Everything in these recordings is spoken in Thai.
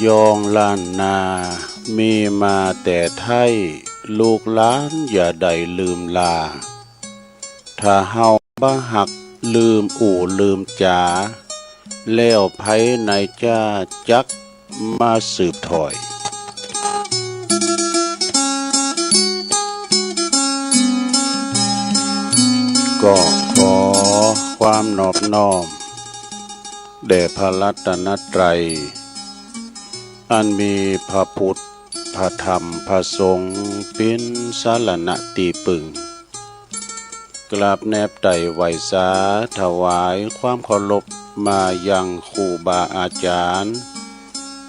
ยองล้านนามีมาแต่ไทยลูกหลานอย่าได้ลืมลาถ้าเฮาบ่หักลืมลืมจาแล้วไผในจ้าจักมาสืบถอยก็ขอความนอบน้อมแด่พระรัตนตรัยอันมีพระพุทธพระธรรมพระสงฆ์เป็นสรณะตีปึงกราบแนบไต่ไหวสาถวายความเคารพมายังครูบาอาจารย์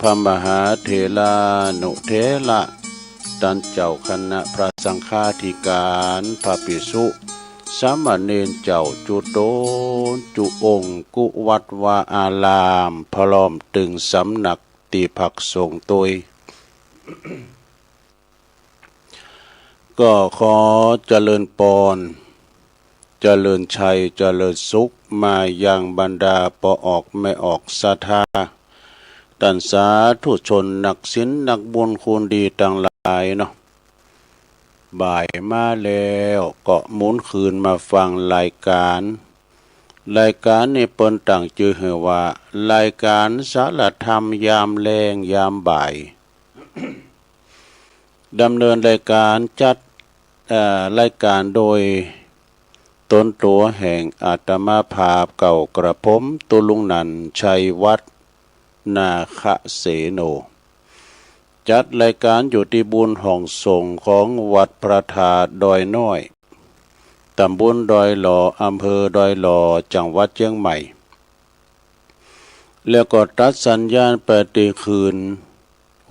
พระมหาเถรานุเถระท่านเจ้าคณะพระสังฆาธิการพระภิกษุสามเณรเจ้าจุโตนจุองค์กุวัดวาอารามพร้อมตึงสำนักตีผักสงฆ์ตุยก็ขอเจริญปอนเจริญชัยเจริญสุขมายังบรรดาปออกไม่ออกศรัทธาตันสาธุชนนักศีลนักบุญคุณดีทั้งหลายเนาะบ่ายมาแล้วก็หมุนคืนมาฟังรายการนี้เปิ้นตั้งชื่อให้ว่ารายการสารธรรมยามแลงยามบ่ายดำเนินรายการจัดรายการโดยตนตัวแห่งอาตมาภาพเก่ากระผมตุลุงนันชัยวัฒนาคเสโนจัดรายการอยู่ที่บุญห้องส่งของวัดพระธาตุดอยน้อยตำบลดอยหล่ออำเภอดอยหล่อจังหวัดเชียงใหม่แล้วก็ตัดสัญญาณปฏิคืน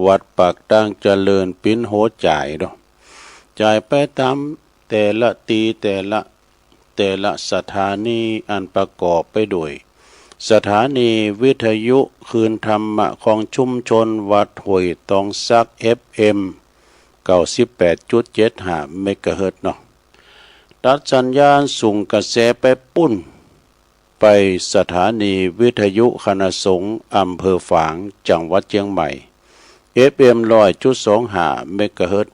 วัดปากตั้งเจริญปิ้นโหจ่ายเนาะจ่ายไปตามแต่ละสถานีอันประกอบไปด้วยสถานีวิทยุคืนธรรมะของชุมชนวัดห้วยตองซัก FM 98.75 เมกะเฮิรตซ์เนาะตัดสัญญาณส่งกระแสไปปุ้นไปสถานีวิทยุคณะสงฆ์อำเภอฝางจังหวัดเชียงใหม่ FM 100.25 เมกะเฮิรตซ์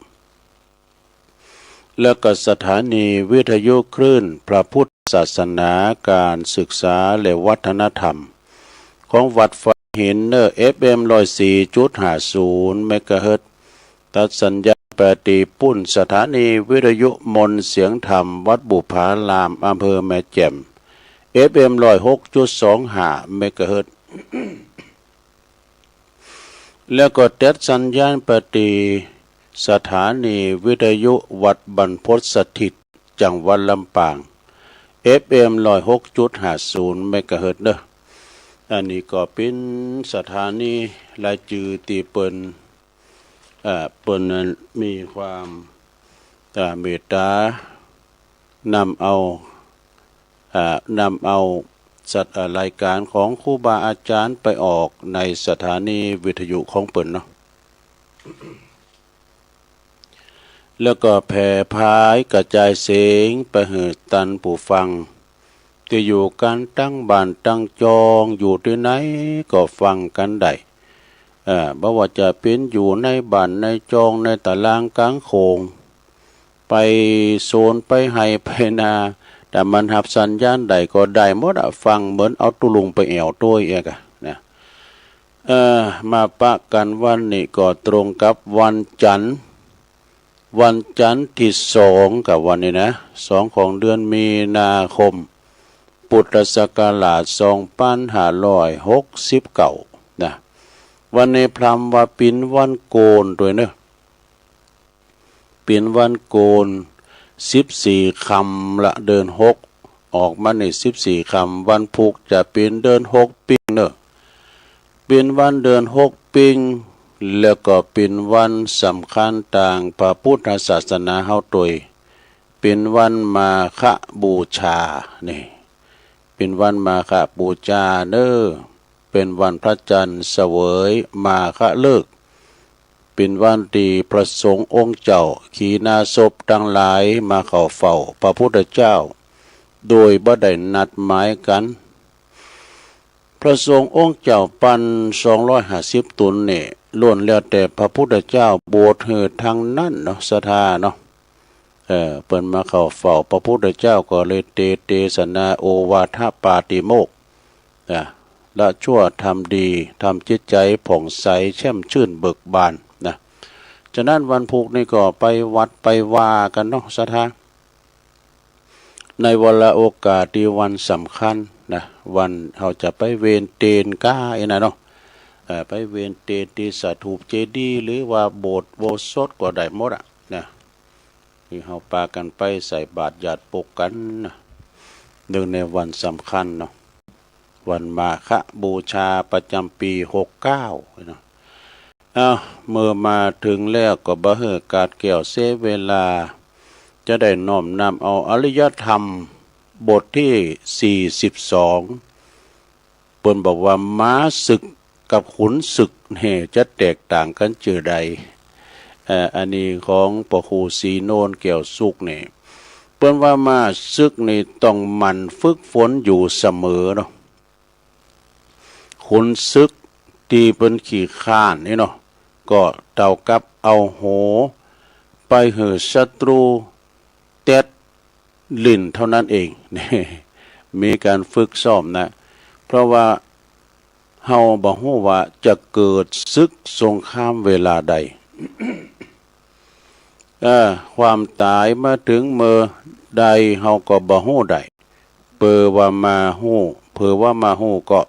แล้วก็สถานีวิทยุคลื่นพระพุทธศาสนาการศึกษาและวัฒนธรรมของวัดไฟหินเนอร์ FM 104.50 เมกะเฮิรตซ์ตัดสัญญาณปฏิปุ้นสถานีวิทยุมนต์เสียงธรรมวัดบุพารามอำเภอแม่แจ่ม FM 106.25 เมกะเฮิรตซ์แล้วก็ตัดสัญญาณปฏิสถานีวิทยุวัดบรรพตสถิตจังหวัดลำปาง FM 106.50 เมกะเฮิรตซ์เด้ออันนี้ก็เป็นสถานีรายชื่อที่เปิ้นนั้นมีความเมตตานำเอารายการของครูบาอาจารย์ไปออกในสถานีวิทยุของเปิ้นเนาะแล้วก็แผ่พายกระจายเสียงไปให้ตันผู้ฟังจะอยู่กันตั้งบ้านตั้งจองอยู่ที่ไหนก็ฟังกันได้บ่ว่าจะเป็นอยู่ในบ้านในจองในตารางกลางโขงไปโซนไปไห้ไปนาแต่มันหับสัญญาณใดก็ได้หมดฟังเหมือนเอาตุลุงไปแอวตัวเองนะมาปะกันวันนี้ก็ตรงกับวันจันทร์ที่2กับวันนี้นะ2ของเดือนมีนาคมพุทธศักราช2569นะวันนี้พรำว่าปินวันโกนด้วยเนอะปินวันโกน14 ค่ำละเดือน6ออกมาใน14 ค่ำวันพุธจะเป็นเดือน6ปิงเนอะเป็นวันเดือน6ปิงแล้วก็เป็นวันสำคัญต่างพระพุทธศาสนาเฮาโดยเป็นวันมาฆบูชานี่เป็นวันมาฆบูชาเด้อเป็นวันพระจันทร์เสวยมาฆฤกษ์เป็นวันที่พระสงฆ์องค์เจ้าขีณาสพทั้งหลายมาเข้าเฝ้าพระพุทธเจ้าโดยบ่ได้นัดหมายกัน พ พระสงฆ์องค์เจ้าปัน250ตนเนี่ยล้วนแล้วแต่พระพุทธเจ้าโบสถ์เหิดทางนั้นเนาะศรัทธาเนาะเปิ้นมาเข้าเฝ้าพระพุทธเจ้าก็เลยเทศนาโอวาทปาติโมกข์ละชั่วทำดีทำจิตใจผ่องใสแช่มชื่นเบิกบานนะฉะนั้นวันพุธนี่ก็ไปวัดไปว่ากันเนาะศรัทธาในวันละโอกาสที่วันสำคัญนะวันเขาจะไปเวียนเตนก้านะเนาะไปเวียนเตนที่สถูปเจดีย์หรือว่าโบสถ์โบสถ์ก็ได้หมดนะที่เขาปากันไปใส่บาตรหยาดปกกันนะเนื่องในวันสำคัญเนาะวันมาฆบูชาประจำปี69เนาะเมื่อมาถึงแล้วก็บ่เฮอกาดแก้วเสเวลาจะได้น้อมนำเอาอริยธรรมบทที่42เปิ้นบอกว่าม้าศึกกับขุนศึกจะแตกต่างกันเจอใดอันนี้ของพระครูศรีโนนแก้วสุขนี่เปิ้นว่าม้าศึกนี่ต้องหมั่นฝึกฝนอยู่เสมอเนาะขุนศึกที่เปิ้นขี้ข้านนี่เนาะก็เท่ากับเอาโหไปเหือศัตรูเต็ดลิ่นเท่านั้นเองนี่มีการฝึกซ้อมนะเพราะว่าเฮาบ่ฮู้ว่าจะเกิดศึกสงครามเวลาใด ความตายมาถึงเมื่อใดเฮาก็บ่ฮู้ได้เผื่อว่ามาฮู้ก็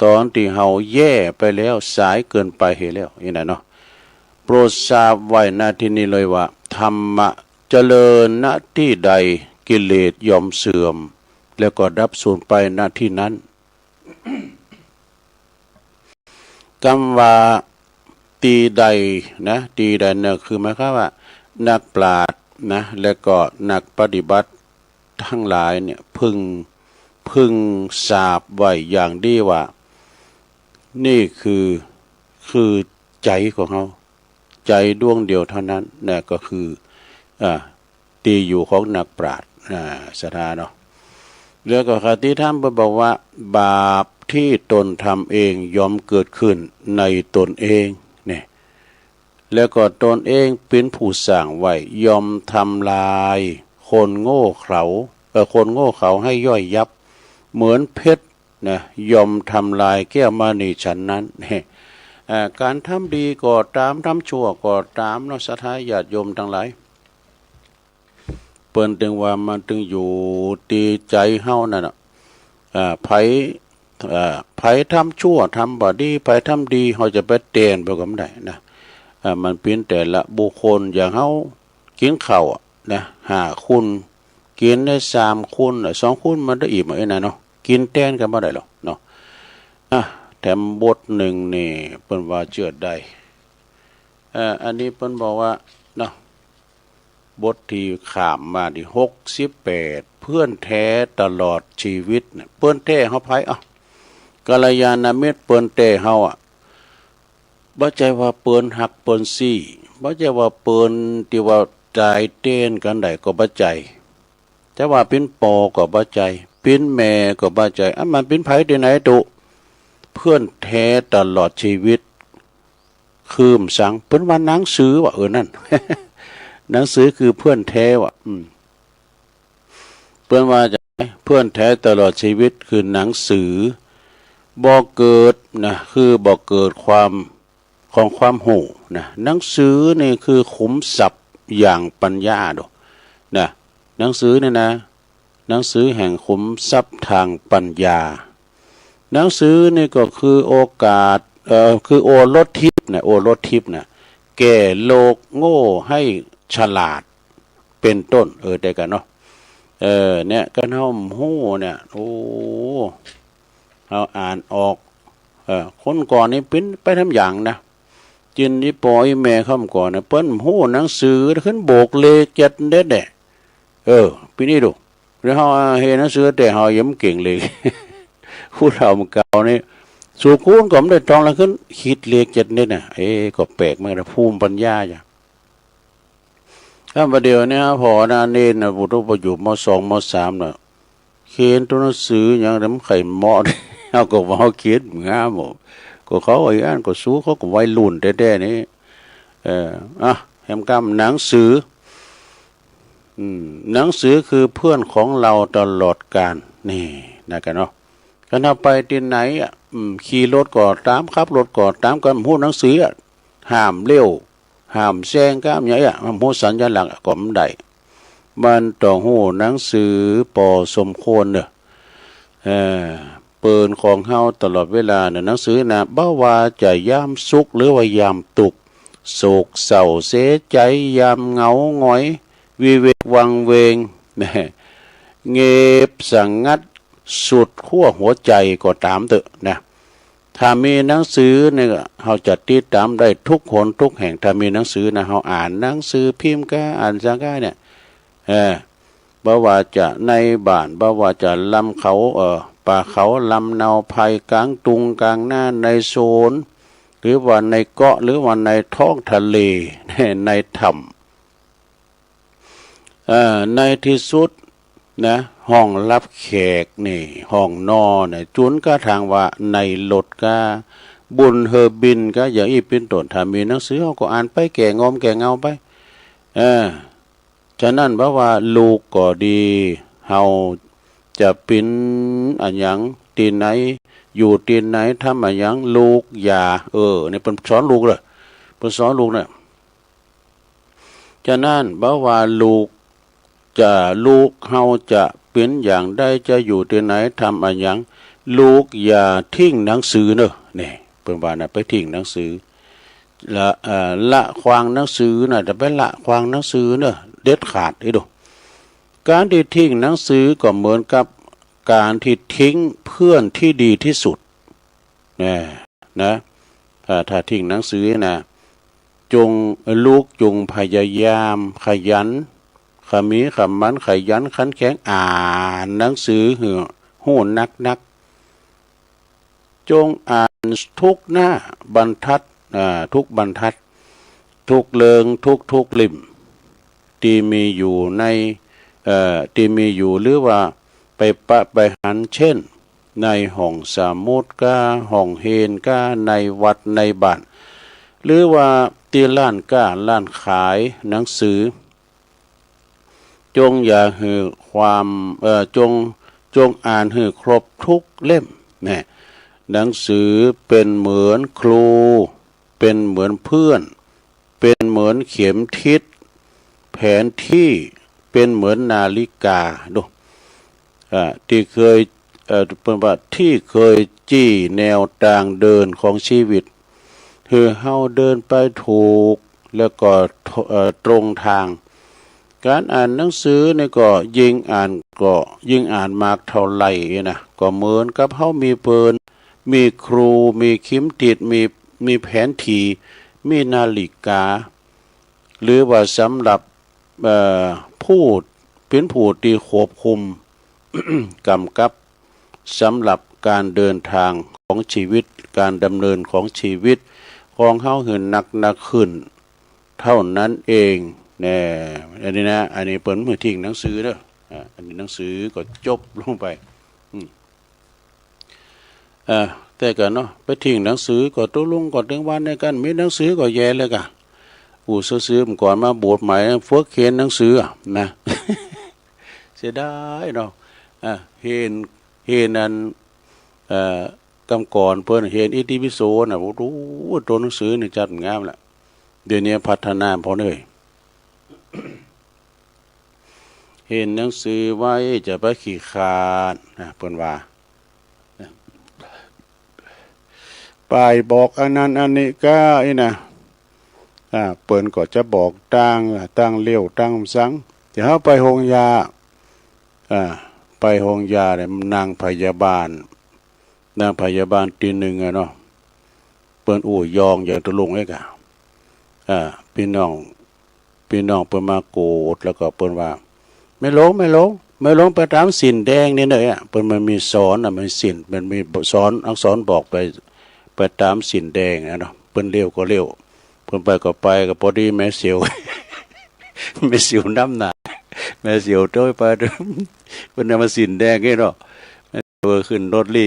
ตอนที่เฮาแย่ไปแล้วสายเกินไปแล้วนี่นะเนาะโปรดทราบไว้ณที่นี้เลยว่าธรรมะเจริญณที่ใดกิเลสย่อมเสื่อมแล้วก็ดับสูญไปณที่นั้นคำว่าตีใดนะตีใดเนี่ยคือหมายความว่านักปราชญ์นะแล้วก็นักปฏิบัติทั้งหลายเนี่ยพึงทราบไว้อย่างดีว่านี่คือใจของเขาใจดวงเดียวเท่านั้นนะก็คือตีอยู่ของนักปราชญ์ศรัทธาเนาะแล้วก็คติธรรมบอกว่าบาปที่ตนทำเองย่อมเกิดขึ้นในตนเองเนี่ยแล้วก็ตนเองเป็นผู้สร้างไว้ย่อมทำลายคนโง่เขลาคนโง่เขลาให้ย่อยยับเหมือนเพชรนะย่อมทำลายแก้วมณีฉันนั้นเนี่ยการทำดีก็ตามทำชั่วก็ตามเนาะศรัทธาญาติโยมทั้งหลายเปิ้นถึงว่ามันถึงอยู่ที่ใจเฮานั่นน่ะไผทำชั่วทำบ่ดีไผทำดีเฮาจะไปเตือนไปก็ไม่ได้นะมันเป็นแต่ละบุคคลอย่างเฮากินข้าวนะ5คุณกินได้3คุณ2คุณมันได้อิ่มไอ้น่ะเนาะกินแทนกันบ่ได้หรอกเนาะแถมบทหนึ่งนี่เปิ้นว่าเชื่อได้อันนี้เปิ้นบอกว่าเนาะบทที่ข้ามมาที่68เพื่อนแท้ตลอดชีวิตเนี่ยเปิ้นแท้เฮาไผกัลยาณมิตรเปิ้นแท้เฮาบ่ใจว่าเปิ้นหักเปิ้นซี่บ่ใจว่าเปิ้นที่ว่าใจเต้นกันได้ก็บ่ใจแต่ว่าเป็นปอก็บ่ใจเป็นแม่ก็บ่ใจมันเป็นไผที่ไหนตุเพื่อนแท้ตลอดชีวิตคืมสังเปิ้นว่าหนังสือว่านั่น หนังสือคือเพื่อนแท้ว่ะเปิ้นว่าจะเพื่อนแท้ตลอดชีวิตคือหนังสือบ่เกิดนะคือบ่เกิดความของความโหนะหนังสือนี่คือขุมทรัพย์อย่างปัญญาดอกนะหนังสือเนี่ยนะหนังสือแห่งขุมทรัพย์ทางปัญญาหนังสือนี่ก็คือโอกาสคือโอรสทิพย์นะโอรสทิพย์นะแก่โลกโง่ให้ฉลาดเป็นต้นได้กันเนาะเนี่ยกันเฮาฮู้เนี่ยโอ้เฮาอ่านออกคนก่อนนี่เป็นไปทำอย่างนะจินนี่ปอยแม่ค่ำก่อนนะเปิ้นฮู้หนังสือขึ้นโบกเลขจัดเด็ดปีนี้ดูแล้วเฮาเห็นหนังสือแต่เฮายังเก่งเลยผู้เราเก่านี่สู่คูณก็ไม่ได้ตองแล้วขึ้นคิดเลขจัดเด็ดน่ะก็แปลกมากนะภูมิปัญญาจ้ะถ้าประเดี๋ยวนี้พอนาเน้นนะบุตรไปอยู่ม.2 ม.3น่ะเขียนตัวหนังสืออย่างน้ำไข่หม้อ เขาก็ว่าเขาคิดเหมือนกันหมดก็เขาไอ้อันก็สู้เขาก็วัยรุ่นแท้ๆนี่แฮมกำหนังสือหนังสือคือเพื่อนของเราตลอดกาลนี่นะกันเนาะกันถ้าไปที่ไหนขี่รถก็ตามขับรถก็ตามกันพูดหนังสือห้ามเร็วห้ามแซงก้ามใหญ่มันพูดสัญลักษณ์ก็ไม่ได้มันต้องหูหนังสือปอสมควรเนอะเปิดของเฮาตลอดเวลาเนี่ยหนังสือนะบ่ว่าจะยามสุขหรือว่ายามตุกโศกเศร้าเสียใจยามเหงาหงอยวิเวกวังเวงเงียบสังงัดสุดขั้วหัวใจก็ตามเถอะนะถ้ามีหนังสือเนี่ยเราจะติดตามได้ทุกคนทุกแห่งถ้ามีหนังสือนะเราอ่านหนังสือพิมพ์ก็อ่านสังกัดเนี่ยบ่ว่าจะในบ้านบ่ว่าจะลำเขาป่าเขาลำนาวไผ่กลางตุงกลางหน้าในโซนหรือว่าในเกาะหรือว่าในท้องทะเลในถ้ำในที่สุดนะห้องรับแขกนี่ห้องนอนเนี่ยจุนก็ทางว่าในรถก็บุญเฮอบินก็อย่างอีเป็นต้นถ้ามีหนังสือเขาก็อ่านไปแก่งอมแก่เงาไปฉะนั้นเพราะว่าลูกก็ดีเฮาจะเป็นอันยังตีไหนอยู่ตีไหนทำอันยังลูกอย่านี่เป็นสอนลูกเลยเป็นสอนลูกเนี่ยฉะนั้นเพราะว่าลูกเฮาจะเป็นอย่างได้จะอยู่ที่ไหนทำอันยังลูกอย่าทิ้งหนังสือเนอะนี่เพิ่นว่าน่ะไปทิ้งหนังสือละควางหนังสือน่ะจะไปละควางหนังสือเนอะเด็ดขาดให้ดูการที่ทิ้งหนังสือก็เหมือนกับการที่ทิ้งเพื่อนที่ดีที่สุดนะถ้าทิ้งหนังสือนะลูกจงพยายามขยันขมีขมันขยันขันแข็งอ่านหนังสือหูนักจงอ่านทุกหน้าบรรทัดทุกบรรทัดทุกเลิงทุกลิ่มที่มีอยู่ในที่มีอยู่หรือว่าไปหันเช่นในห้องสมุดก็ห้องเฮนก็ในวัดในบ้านหรือว่าที่ร้านขายหนังสือจงอย่าหือความจงอ่านหือครบทุกเล่มเนี่ยหนังสือเป็นเหมือนครูเป็นเหมือนเพื่อนเป็นเหมือนเข็มทิศแผนที่เป็นเหมือนนาฬิกาดูที่เคยเป็นว่าที่เคยจี้แนวทางเดินของชีวิตคือเฮาเดินไปถูกแล้วก็ตรงทางการอ่านหนังสือนี่ก็ยิ่งอ่านมากเท่าไหร่นะก็เหมือนกับเฮามีเปินมีครูมีคิมติดมีแผนที่มีนาฬิกาหรือว่าสำหรับเป็นผู้ที่ควบคุม กำกับสำหรับการเดินทางของชีวิตการดำเนินของชีวิตของเฮาหืนนักขึ้นเท่านั้นเองแน่อันนี้นะอันนี้เปิดมือทิ้งหนังสือเด้ออันนี้หนังสือก็จบลงไปแต่กันเนาะไปทิ้งหนังสือก็ตกลงก็ถึงวันในกันมีหนังสือก็แย่เลยกะซื้อๆก่อนมาบวชใหม่ฝึกเขียนหนังสือนะเสียดายเนาะเห็นนั้นกำก่อนเพิ่นเห็นอิติปิโสน่ะโอ้โหตัวหนังสือนี่จัดงามละเดี๋ยวนี้พัฒนาพอเลยเห็นหนังสือไว้จะไปขี้คร้านเพิ่นว่าป้ายบอกอันนั้นอันนี้ก็นะเปิ้นก็จะบอกตั้งเลี้ยวตั้งสังเดี๋ยวไปโรงยาไปโรงยาเนี่ยนางพยาบาลตีหนึ่งเนาะเปิ้นยองอย่างตะลุงไอ้กะพี่น้องเปิ้นมาโกดแล้วก็เปิ้นว่าไม่ลงไปตามสินแดงนี่เนยเปิ้นมันมีสอนมันสินมันมีสอนอักษรบอกไปตามสินแดงเนาะเปิ้นเร็วก็เร็วเพิ่นไปก็พอดีแม่เสียว แม่เสียวน้ำหนาแม่เสียวโต้ยไปเพิ่นเอามาสินแดงไงเนาะขึ้นรถลี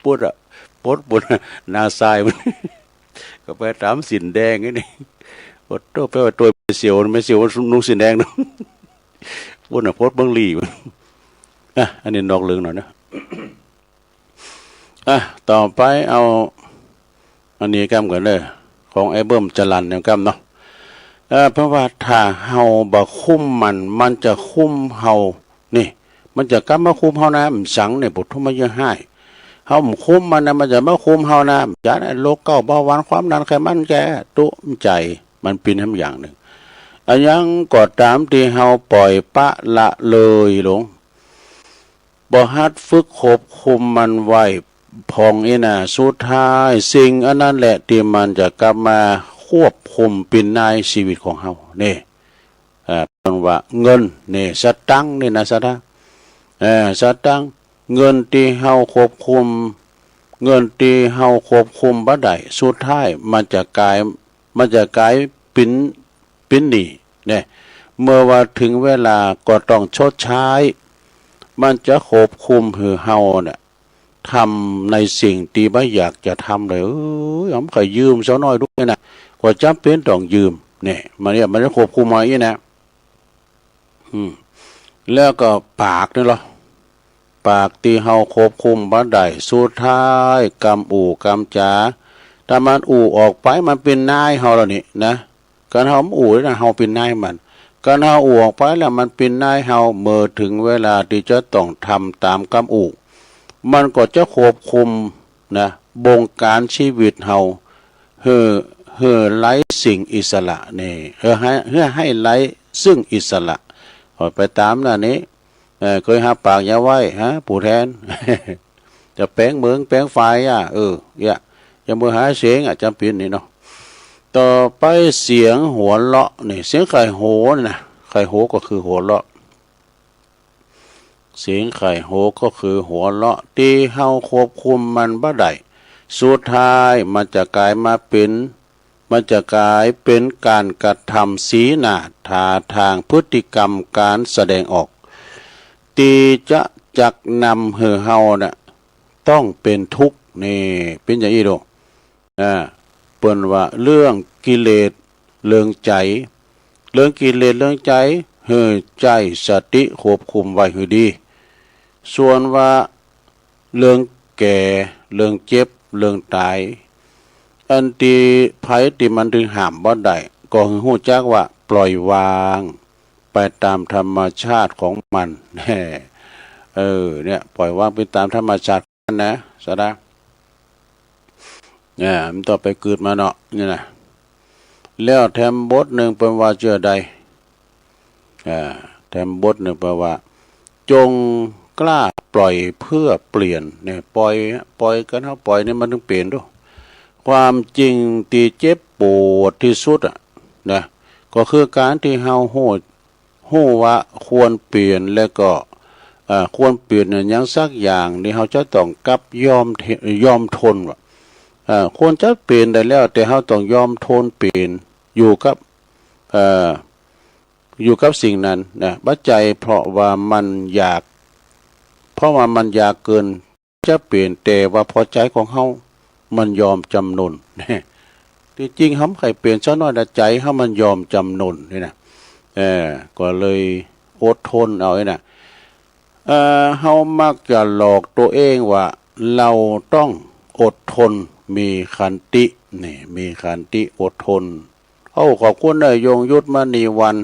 ปุดอะปุดปุดนาทรายมันก็ไปถามสินแดงนี่ปุดตัวไปว่าตัวเสียวไม่เสียวนุ่งสินแดงนะปุดอะปุดบังลีมันอันนี้นอกเรื่องหน่อยนะต่อไปเอาอันนี้กำกันเลยของไอ้เบิ้มจรัญเนี่ยกำเนาะเพราะว่าถ้าเฮาบ่คุ้มมันจะคุ้มเฮานี่มันจะกลับมาคุ้มเฮานะมันสังเนี่ยบททุมาเยอะให้เฮาคุ้มมันนะมันจะมาคุ้มเฮานะจะโรคเก้าเบาหวานความดันไขมันแกตุ้มใจมันเป็นทั้งอย่างหนึ่งอันยังก็ตามที่เฮาปล่อยปะละเลยหลงบ่ฮัดฝึกควบคุมมันไว้พองน่ะสุดท้ายสิ่งอันนั้นแหละที่มันจะกลับมาควบคุมเป็นนายชีวิตของเฮานี่เป็นว่าเงินนี่สตังค์นี่นะสตังค์สตังค์เงินที่เฮาควบคุมเงินที่เฮาควบคุมบ่ได้สุดท้ายมันจะกลายเป็นหนี้เนี่ยเมื่อว่าถึงเวลาก็ต้องชดใช้มันจะควบคุมหือเฮาเนี่ยทำในสิ่งที่ไม่อยากจะทำเลยผมเคยยืมสักหน่อยด้วยนะกว่าจำเป็นต้องยืมเนี่ยมันจะควบคุมมาอย่างนี้นะแล้วก็ปากนี่หรอปากที่เฮาควบคุมบ่ได้สุดท้ายกำอู่กำจาถ้ามันอู่ออกไปมันเป็นนายเฮาแล้วนี่นะการเฮาอู่แล้วเฮาเป็นนายมันการเฮาอู่ออกไปแล้วมันเป็นนายเฮาเมื่อถึงเวลาที่จะต้องทำตามกำอู่มันก็จะควบคุมนะบงการชีวิตเฮาเฮือไร้สิ่งอิสระนี่เฮือให้ไร้ซึ่งอิสระไปตามนั่นนี้เคยหาปากอย่าไว้ผู้แทน จะแปลงเมืองแปลงไฟอย่ามือหาเสียงจำเป็นนี่เนาะต่อไปเสียงหัวเราะนี่เสียงไข่โหนะไข่โหก็คือหัวเราะเสียงไข่โหก็คือหัวเราะที่เฮาควบคุมมันบ่ได้สุดท้ายมันจะกลายเป็นการกระทำสีหน้าท่าทางพฤติกรรมการแสดงออกที่จะจักนำเฮาน่ะต้องเป็นทุกข์นี่เป็นอย่างนี้ดูเปิ้นว่าเรื่องกิเลสเรื่องใจเรื่องกิเลสเรื่องใจใจสติควบคุมไว้ให้ดีส่วนว่าเรื่องแก่เรื่องเจ็บเรื่องตายอันที่ไผที่มันถึงห้ามบ่ได้ก็ฮู้จักว่าปล่อยวางไปตามธรรมชาติของมันเนี่ยปล่อยวางไปตามธรรมชาตินั้นนะสะดามันต่อไปเกิดมาเนาะนี่นะแล้วแถมบทหนึ่งเป็นว่าเชื่อใดแถมบทหนึ่งแปลว่าจงกล้าปล่อยเพื่อเปลี่ยนเนี่ยปล่อยกันเขาปล่อยนี่มันถึงเปลี่ยนด้วยความจริงที่เจ็บปวดที่สุดนะก็คือการที่เฮาฮู้ว่าควรเปลี่ยนแล้วก็ควรเปลี่ยนอย่างสักอย่างนี่เฮาจะต้องกับยอมทนว่าควรจะเปลี่ยนได้แล้วแต่เฮาต้องยอมทนเปลี่ยนอยู่กับสิ่งนั้นนะบัดใจเพราะว่ามันอยากเกินจะเปลี่ยนแต่ว่าพอใจของเฮามันยอมจำนนที่จริงเฮาใครเปลี่ยนซะน้อยแต่ใจเฮามันยอมจำนนนี่นะก็เลยอดทนเอาไอ้น่ะเฮามักจะหลอกตัวเองว่าเราต้องอดทนมีขันตินี่มีขันติอดทนขอบคุณนายยงยุทธมณีวัน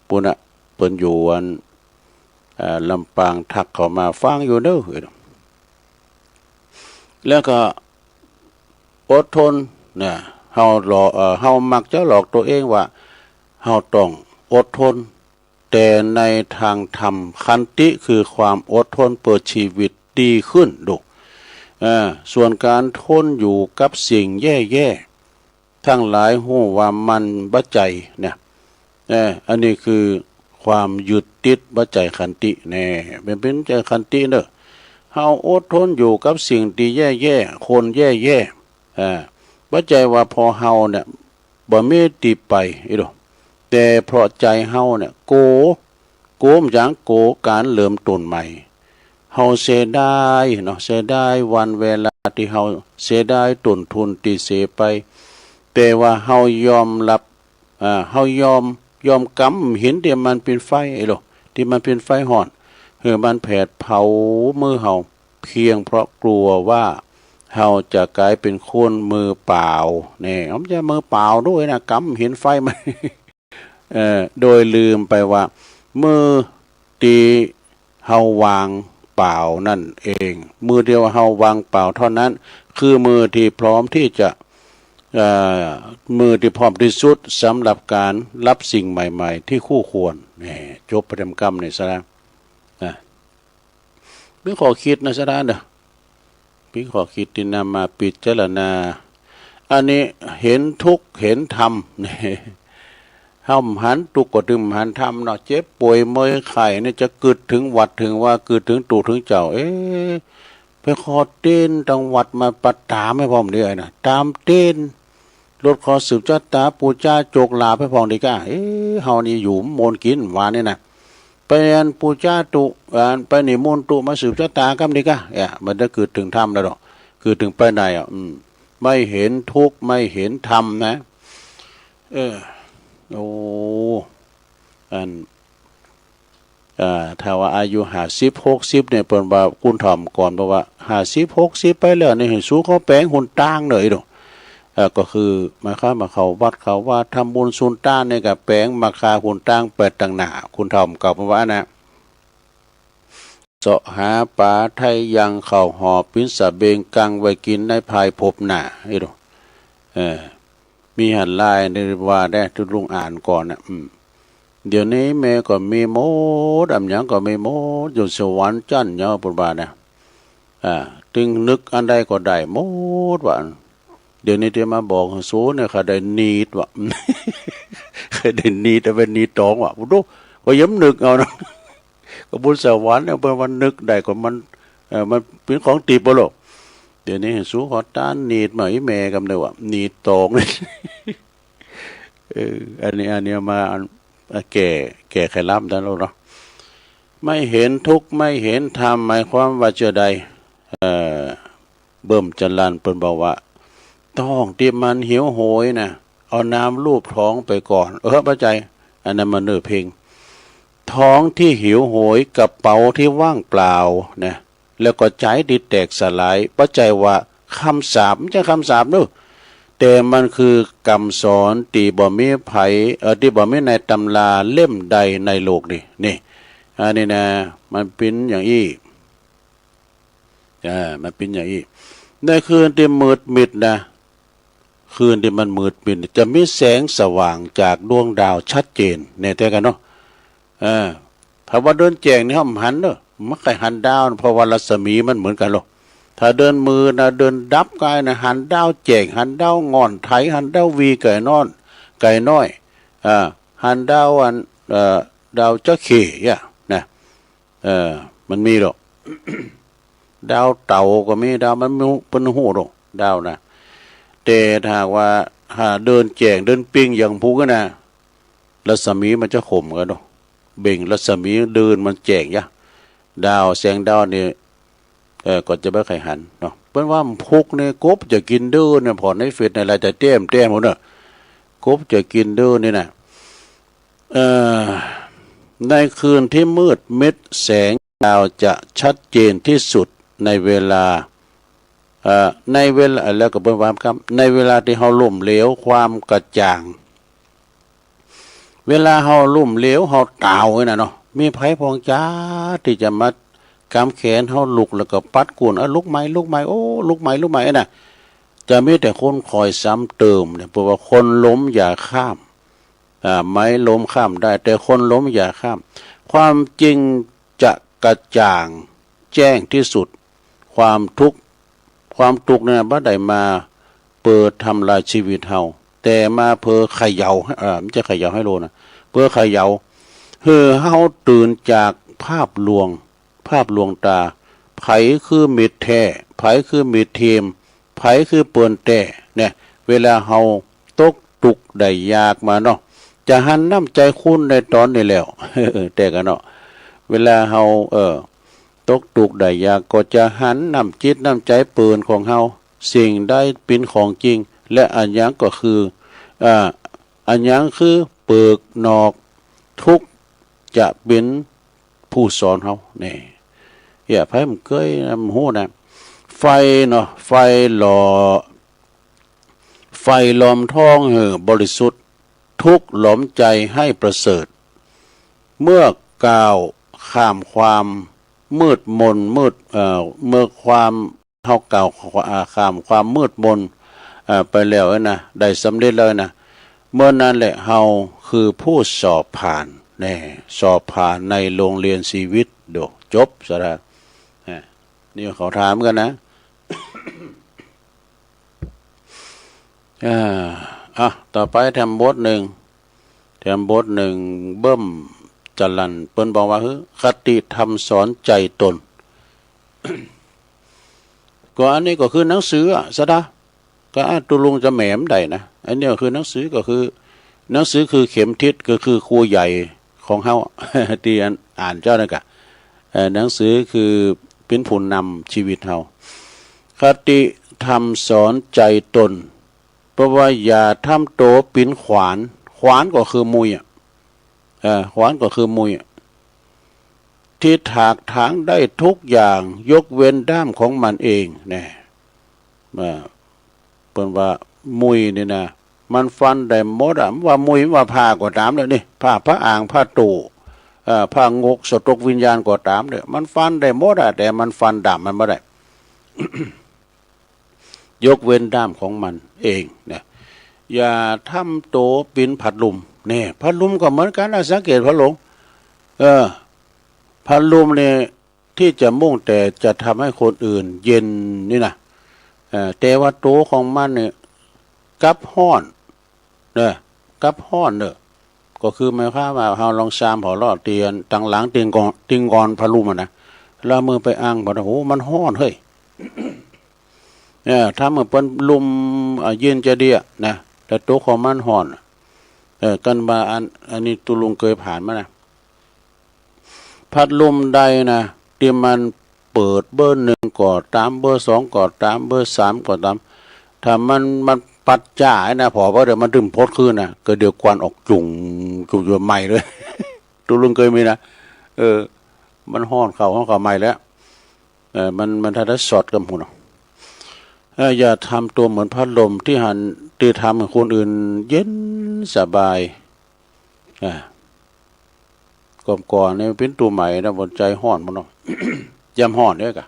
ปุณะเปิ้นอยู่วันลำปางทักเข้ามาฟังอยู่เด้อแล้วก็อดทนนะเฮามักจะหลอกตัวเองว่าเฮาต้องอดทนแต่ในทางธรรมขันติคือความอดทนเปิดชีวิตดีขึ้นดูส่วนการทนอยู่กับสิ่งแย่ๆทั้งหลายหู้ว่ามันบัจใจเนี่ยอันนี้คือความยึดติดบัจใจขันติแน่เป็นใจขันติเนอะเฮาอดทนอยู่กับสิ่งที่แย่ๆคนแย่ๆบัจใจว่าพอเฮาเนี่ยบ่มีติไปอีดอกแต่เพราะใจเฮาเนี่ยโกมจังโกการเริ่มต้นใหม่เ เฮาเสียดายเนาะเสียดายวันเวลาที่เฮาเสียดายต้นทุนที่เสียไปแต่ว่าเฮายอมรับเฮายอมกำเห็นที่มันเป็นไฟไอ้หรอที่มันเป็นไฟห่อนมันแผดเผามือเฮาเพียงเพราะกลัวว่าเฮาจะกลายเป็นคนมือเปล่าเนี่ยมันจะมือเปล่าด้วยนะกำเห็นไฟมัน โดยลืมไปว่ามือตีเฮาวางเปล่านั่นเองมือเดียวเฮาวางเปล่าเท่านั้นคือมือที่พร้อมที่จะมือที่พร้อมที่สุดสำหรับการรับสิ่งใหม่ๆที่คู่ควรนี่จบประเด็นกรรมเนี่ยซะแล้วพี่ขอคิดนะซะแล้วเด้อพี่ขอคิดที่นำมาปิจารณาอันนี้เห็นทุกข์เห็นธรรมนี่ห้ำหันตุกก็ถึงหันธรรมเนาะเจ็บป่วยเมื่อยไข้เนี่ยจะกึดถึงวัดถึงว่ากึดถึงตู่ถึงเจ้าไปขอเต้นจังหวัดมาปัดตามให้พร้อมเดียวนะตามเต้นรถขอสืบชะตาปูจ้าโจกลาให้พร้อมดีก้าเฮานี่อยู่มนกินหวานนี่นะไปอันปูจ้าตุไปนิมนต์ตุมาสืบชะตากัมดีก้ามันจะกึดถึงธรรมแล้วดอกคือถึงไปไหนไม่เห็นทุกข์ไม่เห็นธรรมนะโอ้ถ้าว่าอายุ50-60เนี่ยเปิ่นว่าคุณถ่อมก่อนเพราะว่า50-60ไปแล้วนี่ให้สู้เขาแปลงหุ่นต่างเลยดอกก็คือมาเขาวัดเขาว่าทำบุญซุนต้านเนี่ยกับแปลงมาคาหุ่นต่างเปิดต่างหน้าคุณถ่อมเก่าเพราะว่านะเสาะหาปลาไทยยังเข้าหอปิ้นสะเบงกังไว้กินในภายพบหน้าให้ดอกมีหันลายในว่าได้ทุลุงอ่านก่อนนะเดี๋ยวนี้แม่ก็มีโมดำยังก็มีโมดอยู่สวรรค์จันเนาะปุบานะตึงนึกอันใดก็ได้โมดว่าเดี๋ยวนี้ที่มาบอกสูเนี่ยเขาได้นีดว่ะ เคยได้นีดแต่เป็นนีดตองว่ะดูก็ย้ำนึกเอานะก็บุญสวรรค์เนี่ยเป็นวันนึกได้ก็มันเป็นของตีบโลกเดี๋ยวนี้สู้ขอต้านนีดมาอีแม่กำเดียวอ่ะนีดตองเลยอันนี้มาแก่ไขล้ำท่านเราเนาะไม่เห็นทุกข์ไม่เห็นธรรมหมายความว่าเจอใดเบิ่มจันลันเปิ้นบอกว่าต้องที่มันหิวโหยนะเอาน้ำลูบท้องไปก่อนพระใจอันนั้นมันเนื้อเพลงท้องที่หิวโหยกระเป๋าที่ว่างเปล่านะแล้วก็ใจดิแตกสลายปัจจัยว่าคำสาปไม่ใช่คำสาปนู้แต่มันคือกรรมสอนตีบ่มีไผที่บ่มีในตำราเล่มใดในโลกนี่อันนี้นะมันเป็นอย่างอี้มันเป็นอย่างอี้ในคืนที่มืดมิดนะคืนที่มันมืดมิดจะมีแสงสว่างจากดวงดาวชัดเจนเนี่ยแต่กันเนาะถ้าว่าเดินแจงนี่ห้ามหันเนาะมันใครหันดาวเพราะว่ารัศมีมันเหมือนกันหรอกถ้าเดินมือนะเดินดับกายนะหันดาวแจกหันดาวงอนไถหันดาววีไก่นอนไก่น้อยหันดาวดาวเจ้าเข่นะมันมีหรอก ดาวเต่าก็มีดาวมันไม่เป็นหูหรอกดาวนะแต่ถ้าว่าเดินแจงเดินปิ้งอย่างผู้ก็นะรัศมีมันจะข่มกันเนาะเบ่งรัศมีเดินมันแจงดาวแสงดาวเนี่ยก็จะไม่ใครหันเนาะเพราะว่าพุกเนี่ยกบจะกินดื้อเนี่ยพอในเฟซในอะไรจะแต้มหมดเนาะกบจะกินดื้อนี่นะในคืนที่มืดมิดแสงดาวจะชัดเจนที่สุดในเวลาแล้วก็เป็นความครับในเวลาที่เราลุ่มเหลวความกระจ่างเวลาเราลุ่มเหลวเราตาวไว้นะเนาะมีไผพองจ้าที่จะมากำแขนเขาลุกแล้วก็ปัดกวนลุกไหมโอ้ลุกไหมน่ะจะมีแต่คนคอยซ้ำเติมเนี่ยเพราะว่าคนล้มอย่าข้ามไม้ล้มข้ามได้แต่คนล้มอย่าข้ามความจริงจะกระจ่างแจ้งที่สุดความทุกข์เนี่ยบ่ได้มาเปิดทำลายชีวิตเฮาแต่มาเพื่อเขย่ามันจะเขย่าให้โลนะเพื่อเขย่าเฮาตื่นจากภาพลวงตาไผคือมิตรแท้ไผคือมิตรเทียมไผคือเปิ้นแต่เนี่ยเวลาเฮาตกตุกได้ยากมาเนาะจะหันน้ำใจคุณในตอนนี้แล้วแต่กันเนาะเวลาเฮา ตกตุกได้ยากก็จะหันนำจิตนำใจเปินของเฮาสิ่งได้เป็นของจริงและอันยังก็คืออันยังคือเปิกนอกทุกจะเป็นผู้สอนเฮานี่อย่าไผมันเคยมันฮู้นะไฟเนาะไฟหล่อไฟลอมท้องบริสุทธิ์ทุกหลอมใจให้ประเสริฐเมื่อก้าวข้ามความมืดมนเมื่อความเฮาก้าวข้ามความมืดมนไปแล้วนะได้สำเร็จแล้วนะเมื่อนั้นแหละเฮาคือผู้สอบผ่านแน่สอบผ่านในโรงเรียนชีวิตโดจบซะแล้วนี่เขาถามกันนะต่อไปแถมบทหนึ่งเบิ่มจรันเปิ้นบอกว่าคติธรรมสอนใจตน ก็อันนี้ก็คือหนังสือซะนะก็ตุลุงจะแหมมได้นะอันนี้ก็คือหนังสือก็คือหนังสือคือเข็มทิศก็คือครูใหญ่ของเฮา ที่อ่านเจ้านะกะหนังสือคือเป็นผู้นำชีวิตเฮาคติธรรมสอนใจตนเพราะว่าอย่าทำโตปินขวานก็คือมุยขวานก็คือมุยที่ถากถางได้ทุกอย่างยกเว้นด้ามของมันเองเนี่ยเปิ้นว่ามุยนี่นะมันฟันได้หมดว่ามุยว่าผ้าก็ตามเลยนี่ผ้าพระอ่างผ้าตู่ผ้างกสตกวิญญาณก็ตามเลยมันฟันได้หมดแต่มันฟันดาบมันไม่ได้ ยกเว้นด้ามของมันเองเนี่ยอย่าทำโตปินผัดลุมเนี่ยผัดลุมก็เหมือนกันนะสังเกตพระหลวงผัดลุมเนี่ยที่จะมุ่งแต่จะทำให้คนอื่นเย็นนี่นะแต่ว่าโตของมันเนี่ยกับห้อนเนี่ยกับห้อนเนี่ยก็คือหมายความว่าเฮาลองซามหอลอดเตียนตังหลังติงกอนผัดลุมนะแล้วมือไปอ้างบอกโอ้มันห้อนเฮ้ย ถ้าเมื่อเป็นลุมยืนจะเดียนะแต่ตัวของมันห่อนกันมาอันนี้ตุลุงเคยผ่านมานะพัดลมใดนะที่มันเปิดเบอร์หนึ่งก่อตามเบอร์สองก่อตามเบอร์สามก่อตามถ้ามันปัดจ่ายนะพอว่าเดี๋ยวมันดึงพดขึ้นนะก็เดี๋ยวควันออกจุ่งอยู่ใหม่เลย ตุลุงเคยมีนะมันห่อนเข่าใหม่แล้วมันถ้าได้สอดกับหุ่นอย่าทำตัวเหมือนพัดลมที่ทำให้คนอื่นเย็นสบายก่อนเนี่ยเป็นตัวใหม่นะบนใจห่อนมันเนาะ ยำห่อนเนี่ยกะ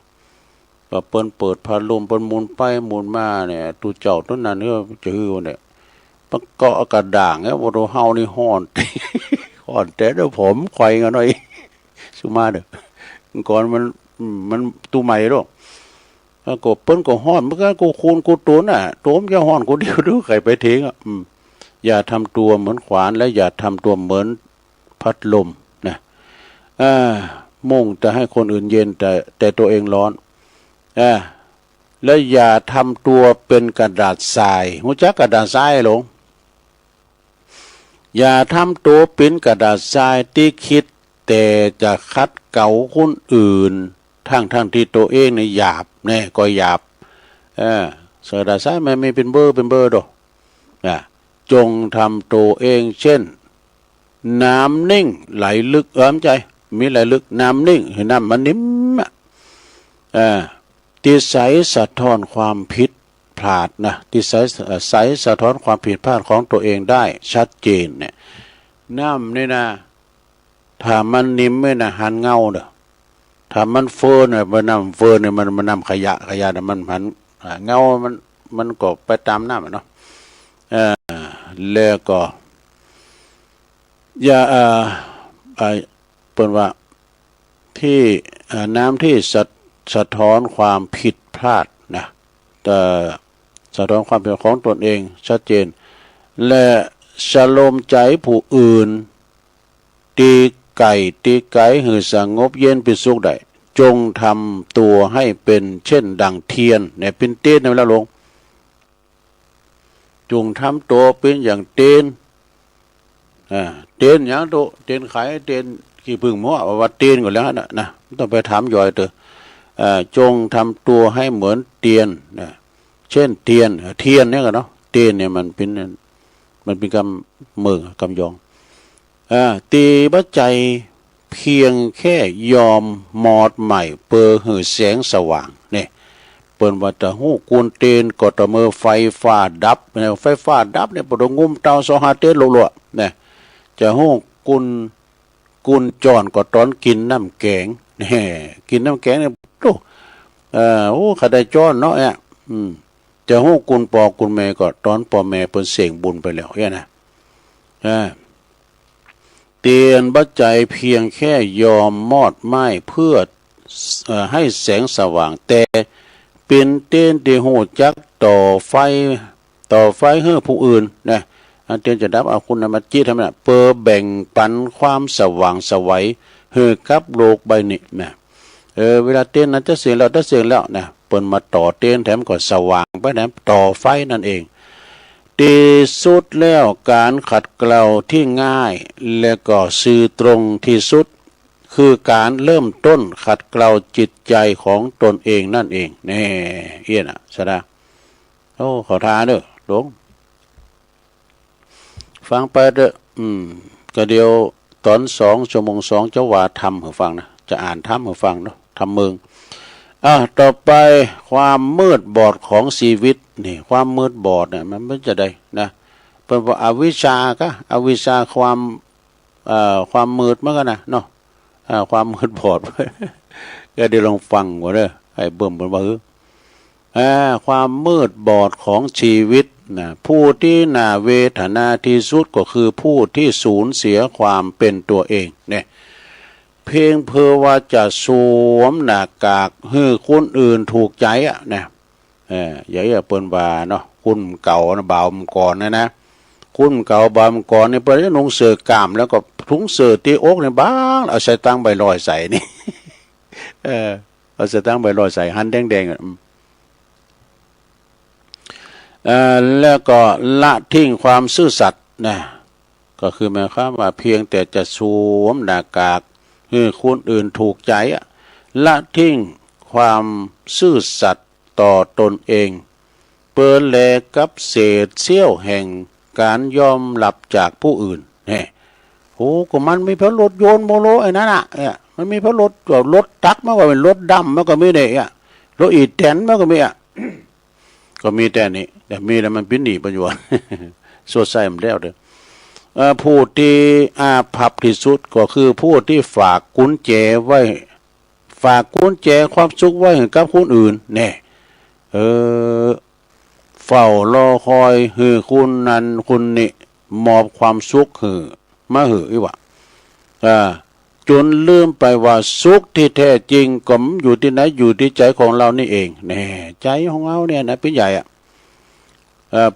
ก็เปิดพัดลมเปิ้นหมุนไปหมุนมาเนี่ยตัวเจ้าต้นนั้นเนี่ยจะฮือเนี่ยมันก็อากาศด่างเนี่ยว่าเราเฮานี่ห่อน ห่อนแต่เดี๋ยวผมไขว่กันหน่อย สุมาเด้อก่อนมันตัวใหม่หรอกก็เปิ้นก็ฮ้อนเมื่อกี้กูคูนกูตุนตัวมจะฮ้อนกูเดียวดูใครไปทิ้งอย่าทำตัวเหมือนขวานและอย่าทำตัวเหมือนพัดลมนะมุ่งจะให้คนอื่นเย็นแต่ตัวเองร้อนและอย่าทำตัวเป็นกระดาษทรายรู้จักกระดาษทรายหรออย่าทำตัวเป็นกระดาษทรายที่คิดแต่จะคัดเก่าคนอื่นทั้งที่ตัวเองเนี่ยหยาบเนี่ยก็หยาบเสือดาซ้ายไม่เป็นเบอร์ดอกจงทำตัวเองเช่นน้ำนิ่งไหลลึกใจมีไหลลึกน้ำนิ่งเห็นน้ำมันนิ่มที่ใสสะท้อนความผิดพลาดนะที่ใสสะท้อนความผิดพลาดของตัวเองได้ชัดเจนเนี่ยน้ำนี่นะถ้ามันนิ่มไม่นะหันเงาเด้อถ้ามันเฟ้อเนี่ยมันนำเฟ้อเนี่ยมันนำขยะเนี่ยมันหันเงามันก็ไปตามน้ำเนาะแล้วก็อย่าเปิดว่าที่น้ำที่สะท้อนความผิดพลาดนะแต่สะท้อนความผิดของตนเองชัดเจนและชโลมใจผู้อื่นตีไก่หือสงบเย็นเป็นสุขได้จงทำตัวให้เป็นเช่นดังเทียนเนี่ยเป็นเต้นนะแล้วลงจงทำตัวเป็นอย่างเต้นเต้นอย่างตัวเต้นไข่เต้นขี้ผึ้งมั่วว่าเต้นก่อนแล้วนะ ต้องไปถามย่อยเถอะจงทำตัวให้เหมือนเทียนนะเช่นเทียนเนี่ยกันเนาะเทียนเนี่ยมันเป็นคำมือกำยองตีบัจใจเพียงแค่ยอมมอดใหม่เปิดหือแสงสว่างเนี่ยเปิ้นว่าจะหู้กูนเตนก็ตะเมอไฟฟ้าดับเนี่ยไฟฟ้าดับเนี่ยปดงุมเตาสหาเตนโลๆเนี่ยจะหู้กุนจอนก็ตอนกินน้ำแกงเนี่ยกินน้ำแกงเนี่ยโอ้ขได้จอนเนาะเนี่ยจะหู้กุนปอกุนแม่ก็ตอนปอแม่เปิ้นเสียงบุญไปแล้วเนี่ยนะเตียนบัจใจเพียงแค่ยอมมอดไม้เพื่อให้แสงสว่างแต่เป็นเต้นที่หูจักต่อไฟให้ผู้อื่นนะเตียนจะดับเอาคุณมาจี้ทำไมนะเพื่อแบ่งปันความสว่างสวัยให้กับโลกใบนี้นะเวลาเต้นนั้นจะเสียงแล้วนะเปิดมาต่อเต้นแถมก็สว่างไปแถมต่อไฟนั่นเองที่สุดแล้วการขัดเกลาที่ง่ายและก็สื่อตรงที่สุดคือการเริ่มต้นขัดเกลาจิตใจของตนเองนั่นเองแน่เอียนะสดาโอ้ขอทานเด้อหลวงฟังไปเด้อก็เดียวตอน2 ชั่วโมง 2จะว่าทำให้ฟังนะจะอ่านทำให้ฟังเนาะทำเมืองต่อไปความมืดบอดของชีวิตนี่ความมืดบอดเนี่ยมันไม่จะได้นะเป็นว่าอวิชชาก็อวิชชาความมืดเหมือนกันนะเนาะความมืดบอด ก็เดี๋ยวลองฟังก่อนเด้อไอ้เบิ่มเป็นว่าความมืดบอดของชีวิตนะผู้ที่น่าเวทนาที่สุดก็คือผู้ที่สูญเสียความเป็นตัวเองเนี่ยเพียงเพื่อว่าจะสวมหน้ากากให้คนอื่นถูกใจนะอย่าเปิ้นว่าเนาะคุณเก่านะบ่าวมก่อนนะคุณเก่าบ่าวมก่อนนี่เปิ้นจะนุ่งเสื้อกล้ามแล้วก็ถุงเสื้อตีอกนี่บ้างเอาใส่ตั้งใบลอยใส่นี่เอาใส่ตั้งใบลอยใส่หันแดงๆแล้วก็ละทิ้งความซื่อสัตย์นะก็คือหมายความว่าเพียงแต่จะสวมหน้ากากให้คนอื่นถูกใจละทิ้งความซื่อสัตย์ต่อตนเองเปิดแลกับเศษเสี้ยวแห่งการยอมรับจากผู้อื่นเนี่ยโอ้ก็มันมีเพราะรถโยนโมโลไอ้นั่นเนี่ยมันมีเพราะรถตักมากกว่าเป็นรถดำมากกว่าไม่ได้รถอีแตนมากกว่าไม่ก็มีแต่นี้แต่มีแล้วมันเป็นหนีประโยชน์สดใสมันแล้วเด้อผู้ที่อาภัพที่สุดก็คือผู้ที่ฝากกุญแจไว้ฝากกุญแจความสุขไว้กับคนอื่นแน่เฝ้ารอคอยให้คุณนั้นคุณนี่มอบความสุขให้มาให้อีกว่าจนลืมไปว่าสุขที่แท้จริงก็อยู่ที่ไหนอยู่ที่ใจของเรานี่เองแน่ใจของเราเนี่ยนะเป็นใหญ่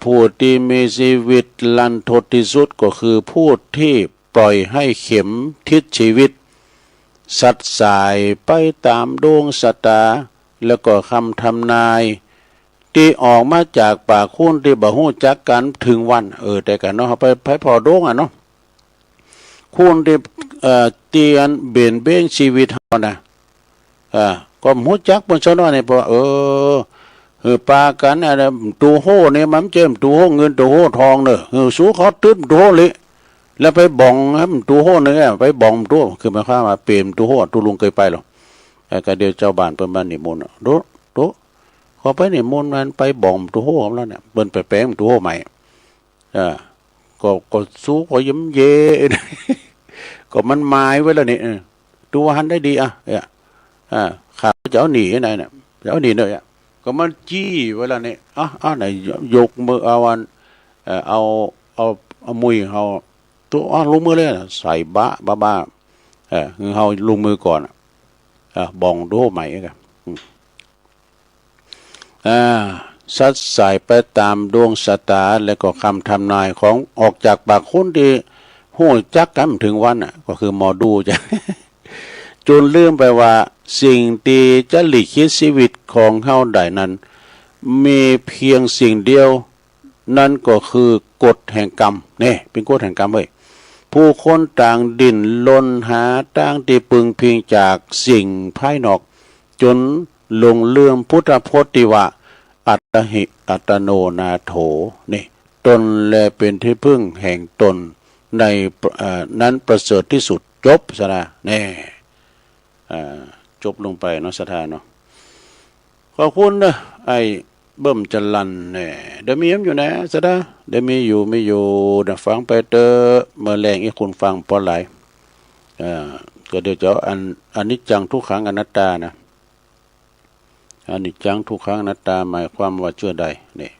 ผู้ที่มีชีวิตลันทดที่สุดก็คือผู้ที่ปล่อยให้เข็มทิศชีวิตสัดสายไปตามดวงชะตาแล้วก็คำทำนายที่ออกมาจากปากคุณที่บ่ฮู้จักกันถึงวันแต่กันเนาะไปพอดวงเนาะคุณที่เตียนเบี่ยนเบนชีวิตเฮานะก็ฮู้จักเพิ่นซะเนาะนี่เพราะปากันอะไรตูโหเนี่ยมันเจมตูโหเงินตูโหทองเนอะสู้เขาตื้มตูโหเลยแล้วไปบ่องให้มันตูโหเนี่ยไปบ่องตัวคือหมายความว่าเปลี่ยนตูโหตูลุงเคยไปหรอก็เดี๋ยวเจ้าบ้านเปิ้นมานิมนต์ดูขอไปนิมนต์มันไปบ่องตูโหของเราเนี่ยเปิ้นไปแปลงตูโหใหม่ก็สู้ก็ยิ้มเย่ก็มันหมายไว้แล้วนี่ตัวหันได้ดีข้าเจ้าหนีไหนเนี่ยเจ้าหนีเนี่ยก็มันจี้เวลานี้ไหนยกมือเอามือเขาตัวลงมือเลยใส่บ้าเขาลงมือก่อนบ่องดูใหม่กันสัดสายไปตามดวงชะตาและก็คำทำนายของออกจากปากคนที่หู้จักกันถึงวันก็คือหมอดูจ้ะ จนลืมไปว่าสิ่งที่จะหลีกคิดชีวิตของเฮาได้นั้นมีเพียงสิ่งเดียวนั่นก็คือกฎแห่งกรรมนี่เป็นกฎแห่งกรรมเว้ย ผู้คนต่างดิ้นรนหาต่างที่พึงพิงจากสิ่งภายนอกจนหลงลืมพุทธพจน์ที่ว่าอัตหิอัตโนนาโถนี่ตนแลเป็นที่พึ่งแห่งตนในนั้นประเสริฐที่สุดจบซะนะแน่จบลงไปเนาะสถานเนาะขอบคุณนะไอ้เบิ่มจันลันเนี่ยเดี๋ยวมีอยู่นะสดาเดี๋ยวมีอยู่ไม่อยู่เดี๋ยวฟังไปเตอเมื่อแรงให้คุณฟังพอไหลก็เดี๋ยวจะอันนี้จังทุกครั้งอนัตตานะอันนี้จังทุกครั้งอนัตตาหมายความว่าเชื่อใดนี่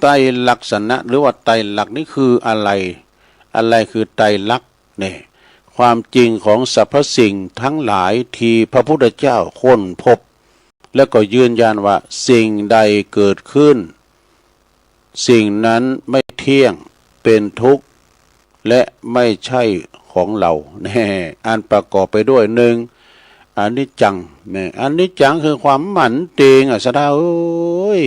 ไตรลักษณะหรือว่าไตรลักษณ์นี่คืออะไรคือไตรลักษณ์นี่ความจริงของสรรพสิ่งทั้งหลายที่พระพุทธเจ้าค้นพบแล้วก็ยืนยันว่าสิ่งใดเกิดขึ้นสิ่งนั้นไม่เที่ยงเป็นทุกข์และไม่ใช่ของเราแน่อันประกอบไปด้วยหนึ่งอนิจจังเนี่ยอนิจจังคือความหมั่นเตงสะดาเอ้ย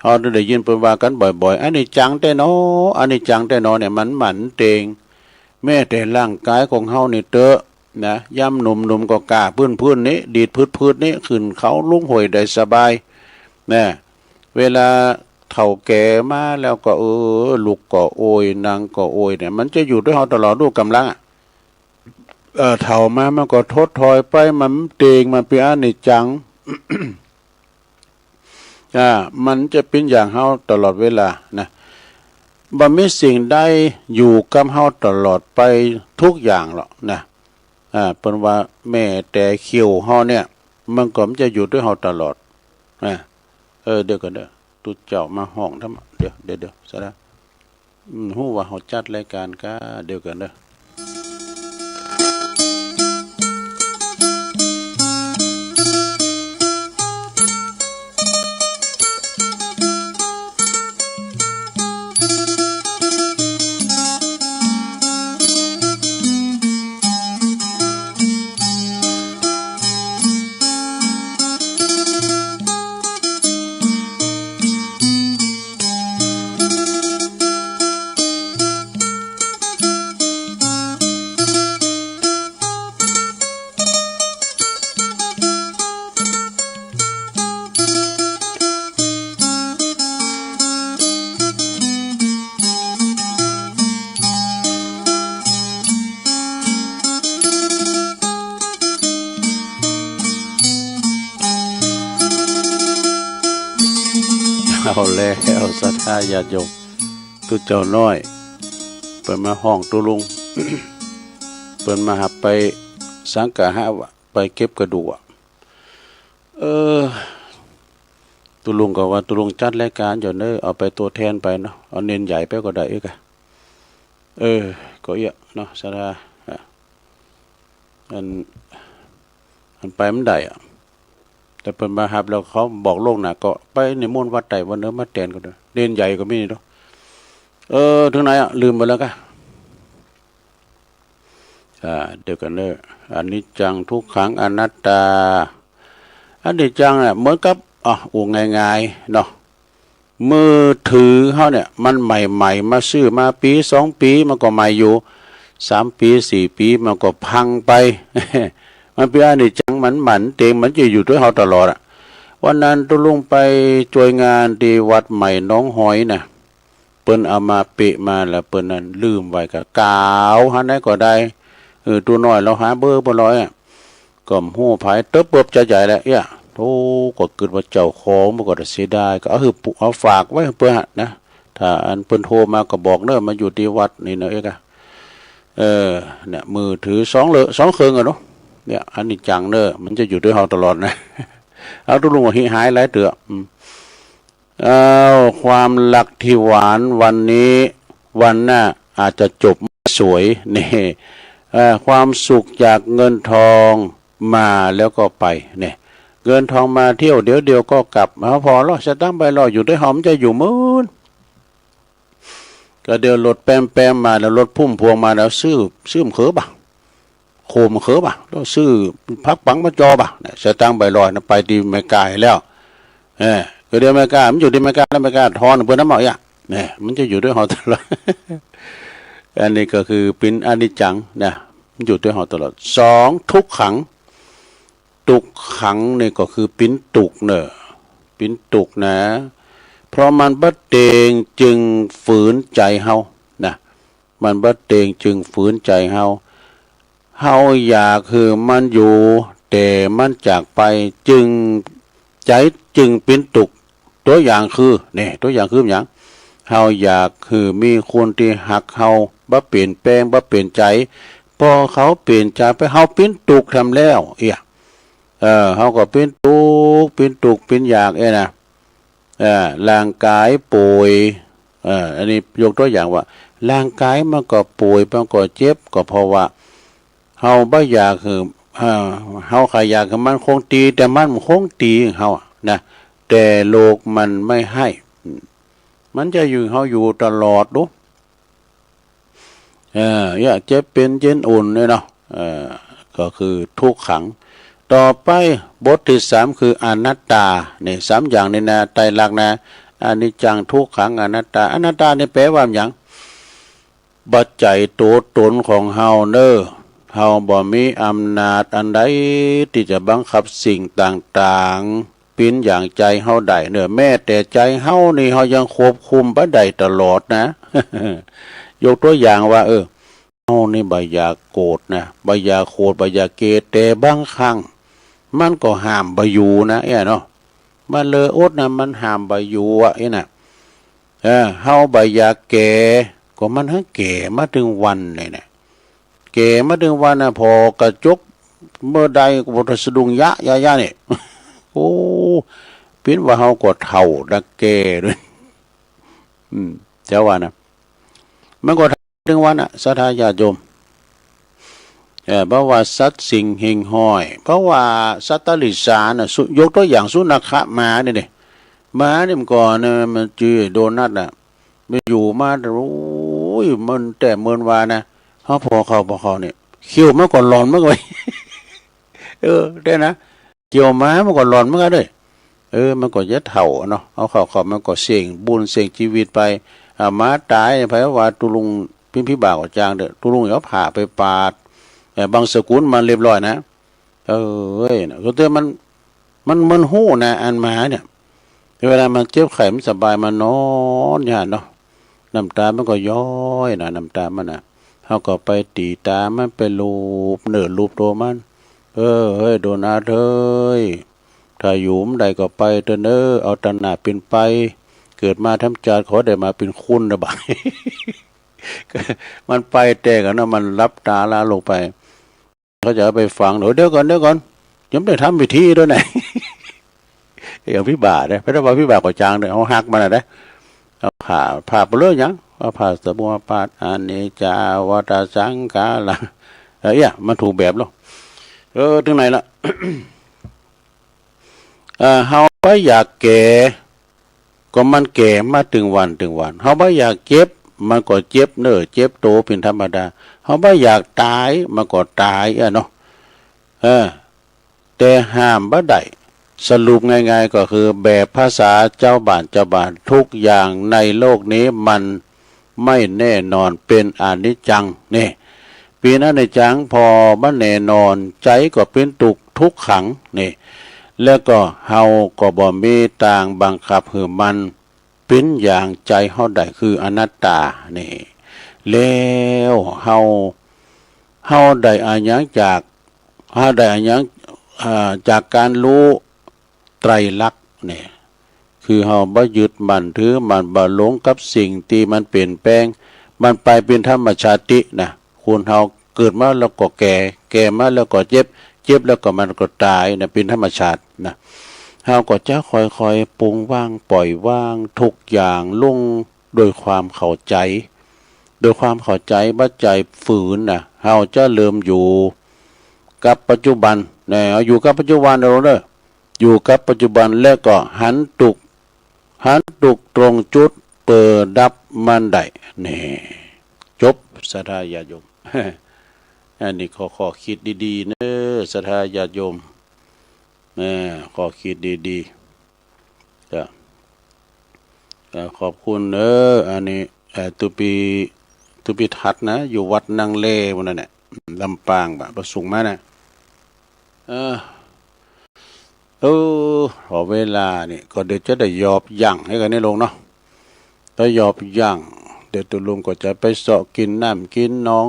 เราได้ยินเป็นว่ากันบ่อยๆอนิจจังแต่นออนิจจังแต่นอเนี่ยมันหมั่นเตงแม้แต่ร่างกายของเฮานี่เตอะนะย่ำหนุ่มก็กล้าพื้นนี้ดีดพืดนี้ขึ้นเขาลุ่งหอยได้สบายนะเวลาเฒ่าแก่มาแล้วก็ลูกก็โอยนางก็โอยเนี่ยมันจะอยู่ด้วยเฮาตลอดด้วยกำลังเฒ่ามามันก็ทดถอยไปมันเตงมันเป็นอนิจจัง มันจะเป็นอย่างเฮาตลอดเวลานะบ่มีสิ่งใดอยู่กับเฮาตลอดไปทุกอย่างหรอกนะเป็นว่าแม่แต่คิวเฮาเนี่ยมันก็จะอยู่ด้วยเฮาตลอดเดี๋ยวกันเด้อตุเจ้ามาห้องทำเดี๋ยวซะแล้วฮู้ว่าเฮาจัดรายการก็เดี๋ยวกันเด้อเอาแล้วศรัทธาญาติโยมตุเจ้าน้อยเปิดมาห้องตุลุง เปิดมาหับไปสังกะหะไปเก็บกระดูกตุลุงก็ว่าตุลุงจัดรายการอยู่เนอะเอาไปตัวแทนไปเนาะเอาเน้นใหญ่ไปก็ได้อีกก็เยอะเนาะศรัทธาอันไปมันได้แต่เปิดมาหับแล้วเขาบอกโลกหนาก็ไปในมุ่นวัดไต่วันเนื้อมาแทนก็ได้เด่นใหญ่ก็ไม่นี่เนาะถึงไหนลืมไปแล้วก็เดี๋ยวกันเนอะอันนี้จังทุกขังอนัตตาอันนี้จังเนี่ยเหมือนกับง่ายๆเนาะมือถือเขาเนี่ยมันใหม่ๆมาซื้อมาปี2 ปีมันก็ใหม่อยู่3 ปี4 ปีมันก็พังไป มันเป็นอนิจจังมันหมันเตงมันจะอยู่ด้วยเราตลอดวันนั้นตุลุงไปช่วยงานที่วัดใหม่น้องหอยนะเปิ้นเอามาเปะมาแล้วเปิ้นนั้นลืมไว้กับกาวหาได้ก็ได้ตัวน้อยเราหาเบอร์บ่ร้อยก็หู้ภายเติบเปิบใจใหญ่แล้วโธ่ก็เกิดว่าเจ้าของมันก็เสียดายก็เอาฝากไว้เปิ้นนะถ้าอันเปิ้นโทรมาก็บอกเด้อมาอยู่ที่วัดนี่เนาะเนี่ยมือถือ2 เครื่องเนาะเนี่ยอันนี้จังเนอะมันจะอยู่ด้วยเราตลอดนะเอาตุลุงว่าหายหลายเตือความรักที่หวานวันนี้วันหน้าอาจจะจบสวยนี่ความสุขจากเงินทองมาแล้วก็ไปเนี่ยเงินทองมาเที่ยวเดี๋ยวก็กลับพอเราจะตั้งไปรออยู่ด้วยหอมจะอยู่มื้นก็เดี๋ยวรถแปมมาแล้วรถพุ่มพวงมาแล้วซื้อเขือบ่ะโคมเขือบ่ะแล้วซื้อพักปังมาจอบ่ะเนี่ยจะตั้งไปรอนะไปที่เมกาแล้วก็เดี๋ยวเมกามันอยู่ที่เมกาแล้วเมกาทอนเพื่อนน้ำหมอกเนี่ยมันจะอยู่ด้วยหอตลอด อันนี้ก็คือเป็นอนิจจังนะอยู่ด้วยเราตลอดสองทุกขังตุกขังนี่ก็คือปิ้นตุกเนอะปิ้นตุกนะเพราะมันบัดเตงจึงฝืนใจเฮานะมันบัดเตงจึงฝืนใจเฮาอยากคือมันอยู่แต่มันจากไปจึงใจจึงปิ้นตุกตัวอย่างคือเนี่ยตัวอย่างคืออย่างเฮาอยากคือมีคนที่หักเฮาบ่เปลี่ยนแปลงบ่เปลี่ยนใจพอเขาเปลี่ยนใจไปเฮาปิ้นตุกทำแล้วเฮาก็ปิ้นตุกปิ้นอยากนะร่างกายป่วยอันนี้ยกตัวอย่างว่าร่างกายมันก็ป่วยมันก็เจ็บก็เพราะว่าเฮาบ่อยากคือเฮาขอยากให้มันคงตีแต่มันคงตีเฮานะแต่โลกมันไม่ให้มันจะอยู่เฮาอยู่ตลอดดูอยากเจ็บเป็นเย็นอุ่นเนี่ยเนาะก็คือทุกขังต่อไปบทที่3คืออนัตตาเนี่ย3อย่างนี่นะไตรลักษณ์นะอนิจจังทุกขังอนัตตานี่แปลว่าหยังบัจจัยตัวตนของเฮาเน้อเฮาบ่มีอำนาจอันใดที่จะบังคับสิ่งต่างๆเป็นอย่างใจเฮาได้เน้อแม้แต่ใจเฮานี่เฮายังควบคุมบ่ได้ตลอดนะ ยกตัวอย่างว่าเฮานี่บ่อยากโกรธนะบ่อยากโกรธบ่อยากเกลียดแต่บางครั้งมันก็ห้ามบ่อยู่นะเนาะมันเลออดนะมันห้ามบ่อยู่น่ะเฮาบ่อยากแก่ก็มันให้แก่มาถึงวันเลยนะแก่มาถึงวันนะพอกระจกเมื่อใดก็บ่สะดุ้งยะนี่ โอ้เป็นว่าเฮาก็เฒ่าดักแก่ด้วยเจ้าว่านะมันก็ถึงวันศรัทธาญาติโยมเพราะว่าสัตว์สิ่งหิ่งห้อยเพราะว่าสัตตลิสานยกตัวอย่างสุนัขม้าเนี่ยม้าเนี่ยมันก่อนมันจื้อโดนัทมันอยู่มาโอ้ยมันแต่เมินวานะพอเขาเนี่ยเขี้ยวมันก่อนหลอนมันก็ได้นะเกี่ยวม้ามันก่อนหลอนมันก็ด้วยมันก็จะเฒ่าเนาะเขามันก็เสี่ยงบุญเสี่ยงชีวิตไปม้าตายเพราะว่าตุลุงพิบ่าวจางเด้อตุลุงเอาผ่าไปปาดบางสกุลมันเรียบร้อยนะก็เตือนมันหู้นะอันมาเนี่ยเวลามันเจ็บไข้มันสบายมันนอนอย่างเนาะน้ำตามันก็ย้อยนะน้ำตามันนะเขาก็ไปตีตามันไปลูบเนื้อลูบตัวมันโดนอาเอ้ยถ้าอยู่มใดก็ไปเถอะเน้อเอาตัณหาเป็นไปเกิดมาทำจาดขอได้มาเป็นคุณนะบ่าย มันไปแต่กันนะมันรับตาลาลงไปเขาจะไปฟังเดี๋ยวก่อนยังไม่ได้ทำพิธีด้วยไหน อย่างพิบาทเนี่ยพระบาพิบาทก็จางเลยเอาหักมันนะเอาผ่าไปเลยยังเอาผ่าสมุปาทอันนี้จาวัฏสังขาระมันถูกแบบแล้วถึงไหนละ เฮาไม่อยากแก่ก็มันแก่มาถึงวันเฮาไม่อยากเจ็บมันก็เจ็บเนอเจ็บโตเป็นธรรมดาเฮาไม่อยากตายมันก็ตายเนาะแต่ห้ามบ่ได้สรุปง่ายๆก็คือแบบภาษาเจ้าบ้านทุกอย่างในโลกนี้มันไม่แน่นอนเป็นอนิจจังนี่ปีนั้นในจังพอมันแน่นอนใจก็เป็นทุกขังนี่แล้วก็เฮาก็บ่มีต่างบังคับให้มันเป็นอย่างใจเฮาได้คืออนัตตานี่แล้วเฮาได้อาหยังจากจากการรู้ไตรลักษณ์นี่คือเฮาบ่ยึดมั่นถือมันบ่หลงกับสิ่งที่มันเปลี่ยนแปลงมันไปเป็นธรรมชาตินะคนเฮาเกิดมาแล้วก็แก่มาแล้วก็เจ็บแล้วก็มันก็ตายนะเป็นธรรมชาตินะเฮาก็จะค่อยๆปรุงว่างปล่อยวางทุกอย่างลงโดยความเข้าใจบ่ใจฝืนนะเฮาจะเริ่มอยู่กับปัจจุบันอยู่กับปัจจุบันเราเด้ออยู่กับปัจจุบันแล้วก็หันตุกตรงจุดเปิดดับมันได้นี่จบศรัทธาญาติโยม อันนี้ขอคิดดีๆเนอะศรัทธาญาติโยมขอคิดดีๆขอบคุณเนอะอันนี้ตุปี ตุพิทัศน์นะอยู่วัดนางเล่วันนั้นแหละลำปางบะประสุงมานะเออเอพอเวลานี่ก็เดี๋ยวจะได้ยอบย่างให้กันนี่ลงเนาะถ้ายอบย่างเดี๋ยวตุลุงก็จะไปเสาะกินน้ำกินน้อง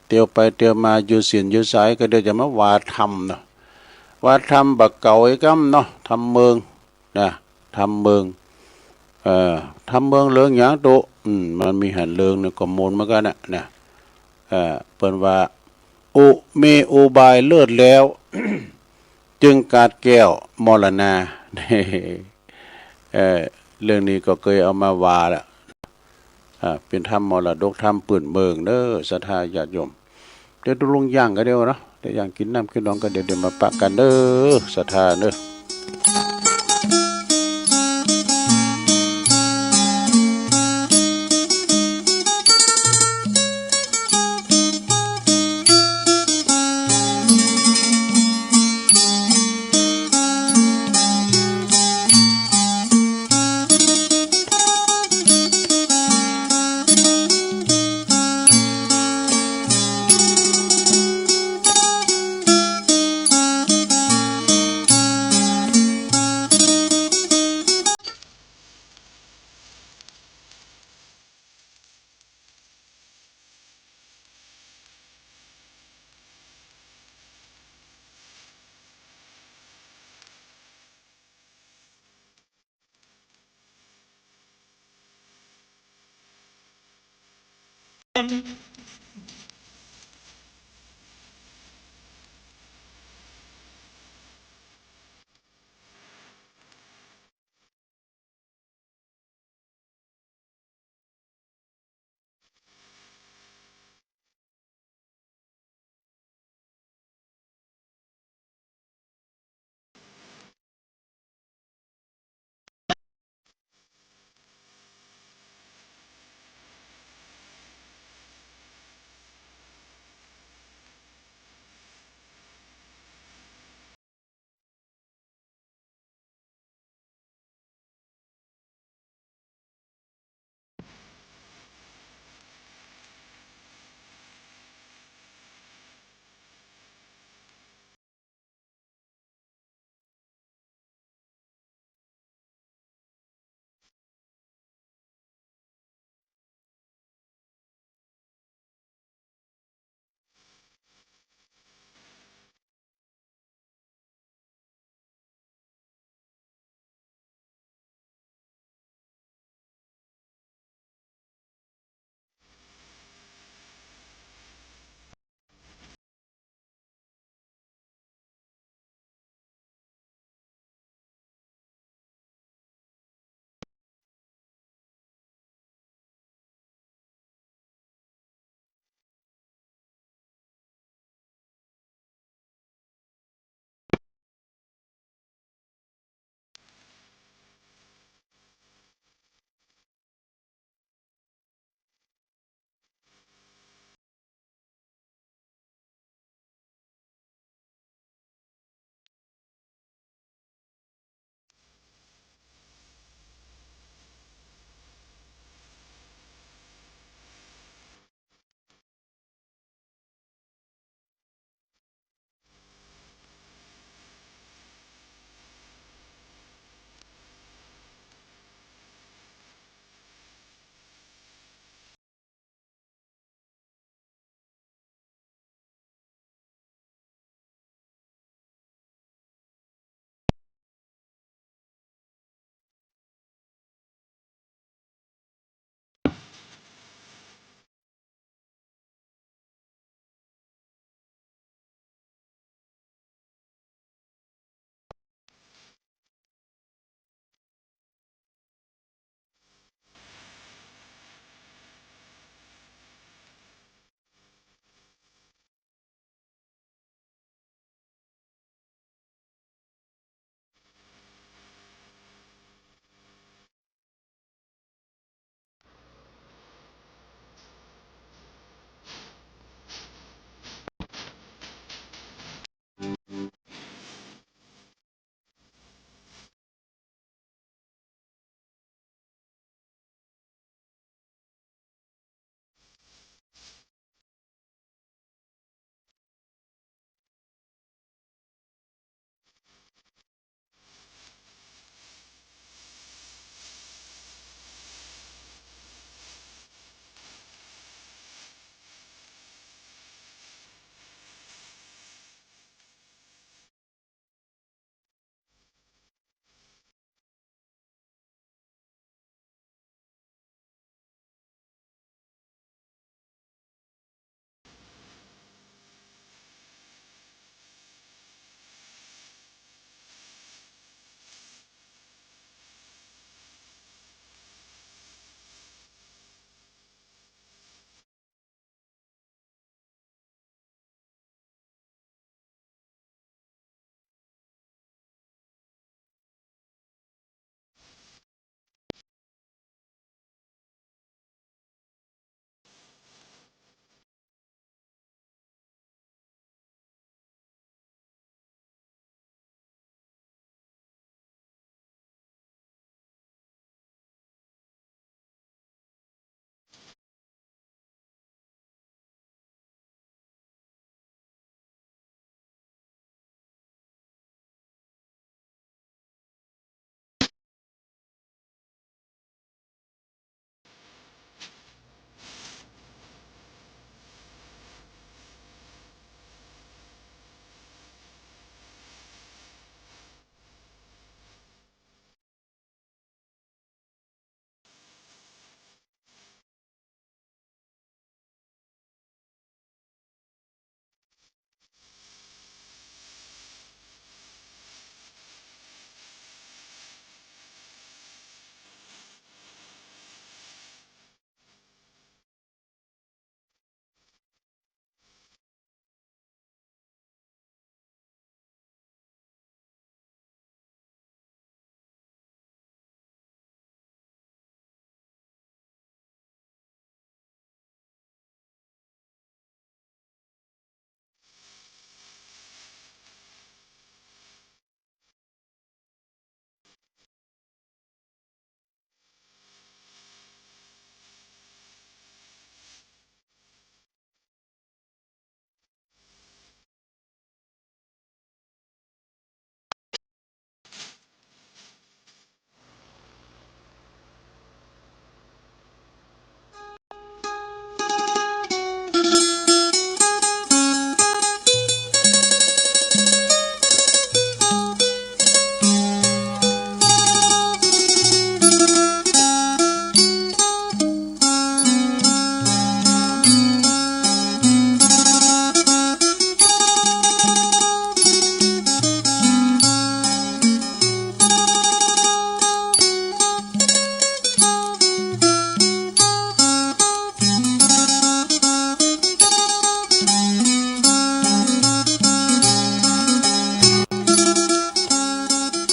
เตียวไปเตียวมาอยู่เสียนอยู่สายก็เดี๋ยวจะมาวาทำเนาะวาทำบักเก่าไอ้กัมเนาะทำเมืองนะทำเมืองทำเมืองเลืองอย่างโตมันมีหันเลืองเนี่ยก็มูลเหมือนกันนะเปิ้นว่าอุเมอุบายเลิศแล้ว จึงกาดแก้วมรณาเออเรื่องนี้ก็เคยเอามาว่าละเป็นธรรมมรดกธรรมปืนเมืองเด้อศรัทธาญาติโยมเดี๋ยวตุลงย่างกันเดียวเนาะเดี๋ยวย่างกินน้ำกินนองกันเดี๋ยวมาปะกันเด้อศรัทธาเด้อ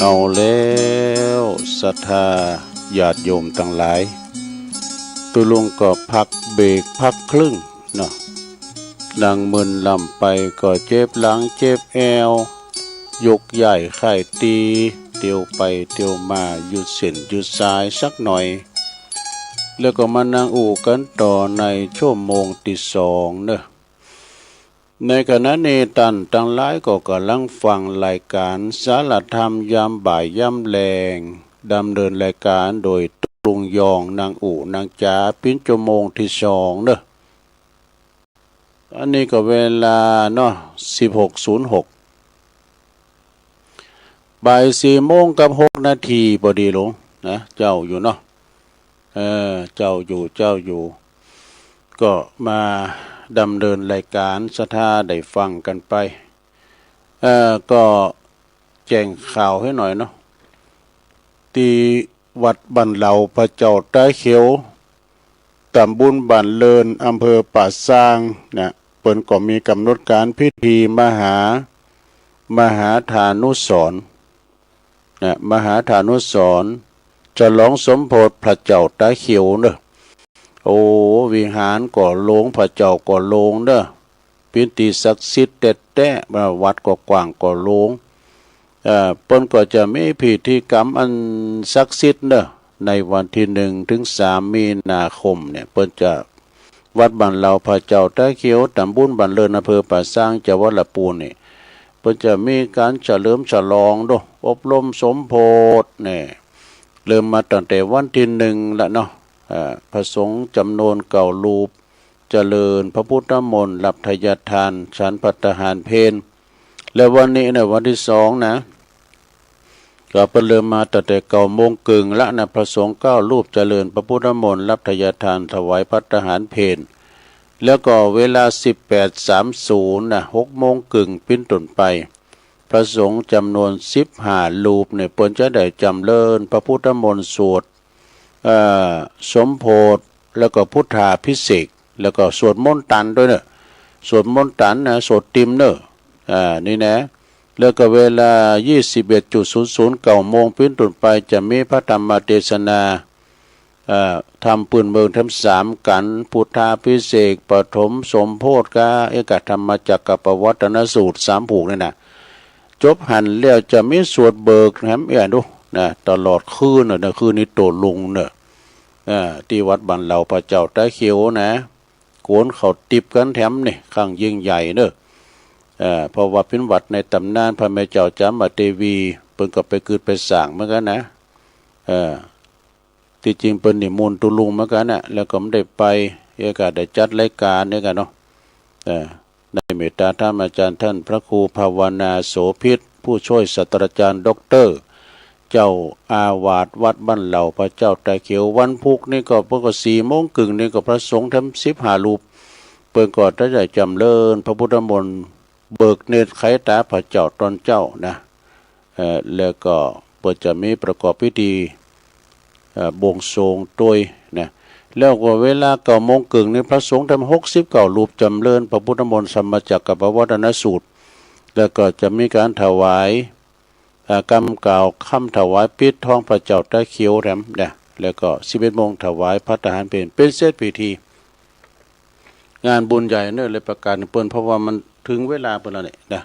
เอาแล้วศรัทธาญาติโยมทั้งหลายตุลุงก็พักเบรกพักครึ่งเนาะดังมึนลำไปก็เจ็บหลังเจ็บแอวยกใหญ่ไข่ตีเตียวไปเตียวมาหยุดเส้นหยุดสายสักหน่อยแล้วก็มานั่งอู่กันต่อในชั่วโมงที่สองเนอะในขณะนี้ตันทั้งหลายก็กำลังฟังรายการสารธรรมยามบ่ายยามแลงดำเนินรายการโดยลุงยองนางอู่นางจ๋าปิ้นชั่วโมงที่สองเนอะอันนี้ก็เวลาเนาะ16:06บ่าย4:06พอดีลงนะเจ้าอยู่เนาะเจ้าอยู่ก็มาดำเนินรายการศรัทธาได้ฟังกันไปก็แจ้งข่าวให้หน่อยเนาะที่วัดบ้านเหล่าพระเจ้าใต้เขียวตำบลบ้านเลินอำเภอป่าซางเนี่ยเปิ้นก็มีกำหนดการพิธีมหาฐานุสรณ์นะมหาฐานุสรณ์จะร้องสมโภชพระเจ้าใต้เขียวเนอะโอ้วิหารก่อโลงพระเจ้าก่อโลงเด้อพิธีศักดิ์สิทธิ์แท้ๆวัดก่อกว้างก่อโลงเปิ้นก็จะมีพิธีกรรมอันศักดิ์สิทธิ์เด้อในวันที่1 ถึง 3 มีนาคมเนี่ยเปิ้นจะวัดบ้านเหล่าพระเจ้าใต้เขียวตำบลบ้านเลินอำเภอป่าซางจังหวัดลำพูนนี่เปิ้นจะมีการเฉลิมฉลองด้วยอบรมสมโภชเนี่ยเริ่มมาตั้งแต่วันที่1ละเนาะพระสงฆ์จำนวนเก่ารูปเจริญพระพุทธมนต์รับทายทานฉันภัตตาหารเพลและวันนี้เนี่ยวันที่2นะก็เริ่มมาตั้งแต่9:30ละนะพระสงฆ์9รูปเจริญพระพุทธมนต์รับทายทานถวายภัตตาหารเพลแล้วก็เวลา 18:30นะ6:30เป็นต้นไปพระสงฆ์จำนวน15รูปเนี่ยเพิ่นจะได้จำเริญพระพุทธมนต์สวดสมโภชแล้วก็พุทธาภิเษกแล้วก็สวดมนต์ตันด้วยเนอะสวดมนต์ตันนะสวดติมเนอะนี่นะแล้วก็เวลา 21:00 9:00เป็นต้นไปจะมีพระธรรมเทศนาทำปืนเมืองทั้ง3กันพุทธาภิเษกปฐมสมโภชกะเอกธรรมจักรปวัตนสูตร3ผูกนี่นะจบหันแล้วจะมีสวดเบิกนะครับดูนะตลอดคืนนะคืนนี้โตลุงเนอะที่วัดบ้านเหล่าพระเจ้าใต้เขียวนะโกนเขาติบกันแถมนี่ข้างยิ่งใหญ่เนอะเพราะว่าเป็นวัดในตำนานพระแม่เจ้าจามเทวีเพิ่นก็ไปเกิดไปสร้างเหมือนกันนะที่จริงเปิ้นนิมนต์ตุลุงเหมือนกันน่ะแล้วก็ไม่ได้ไปก็ได้จัดรายการเนี่ยกันเนาะในเมตตาธรรมอาจารย์ท่านพระครูภาวนาโสภิตผู้ช่วยศาสตราจารย์ด็อกเตอร์เจ้าอาวาสวัดบ้านเหล่าพระเจ้าใต้เขียววันพุธนี่ก็เพิ่นก็4:30นี่ก็พระสงฆ์ทั้ง15รูปเพิ่นก็ได้จำเริญพระพุทธมนต์เบิกเนตรไขตาพระเจ้าตนเจ้านะแล้วก็เปิดจะมีประกอบพิธีบวงสรวงด้วยนะแล้วก็เวลา9:30นี่พระสงฆ์ทั้ง69รูปจำเริญพระพุทธมนต์สัมมาจักรปวัตนสูตรแล้วก็จะมีการถวายกรรมกล่าวคำถวายปิดทองพระเจ้าใต้เขียวแรมเนี่ยแล้วก็11:00 นถวายภัตตาหารเพลเป็นเสร็จพิธีงานบุญใหญ่เนอะเลยประกาศเปิ้นเพราะว่ามันถึงเวลาเปิ้นแล้วนี่นะ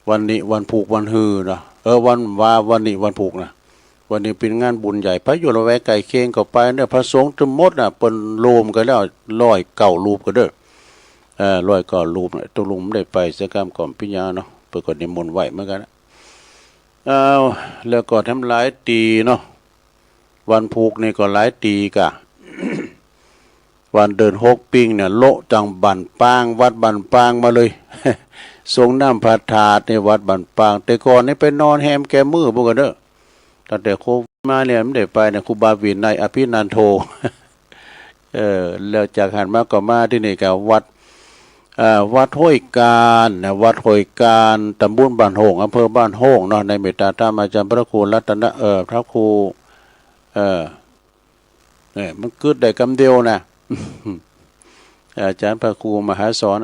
วันนี้วันผูกวันฮือนะวันนี้วันผูกนะวันนี้เป็นงานบุญใหญ่พระอยู่ละแวกไก่เคียงก็ไปเนี่ยพระสงฆ์ทั้งหมดน่ะเปิ้นโลมกันแล้ว109รูปก็เด้อ109รูปตกลงได้ไปสักกรรมก่อนพิญญาเนาะเปิ้นก็นิมนต์ไว้เหมือนกันแล้วก็ทำหลายตีเนาะวันผูกนี่ก็หลายตีกะ วันเดิน6ปิ้งเนี่ยโละจังบันปางวัดบันปางมาเลย ทรงน้ำพระธาตุในวัดบันปางแต่ก่อนนี่ไปนอนแฮมแกมือพวกกันเด้อตั้งแต่โคมาเนี่ยไม่ได้ไปเนี่ยครูบาวินัยอภินันโท แล้วจากหันมาก็มาที่นี่กับวัดห้วยการนะวัดห้วยการตำบลบ้านโฮงอำเภอบ้านโฮงเนาะในเมตตาธรรมอาจารย์พระครูรัตนะพระครูเนี่ยมันเกิดได้คำเดียวนะ อาจารย์พระครูมหาสอน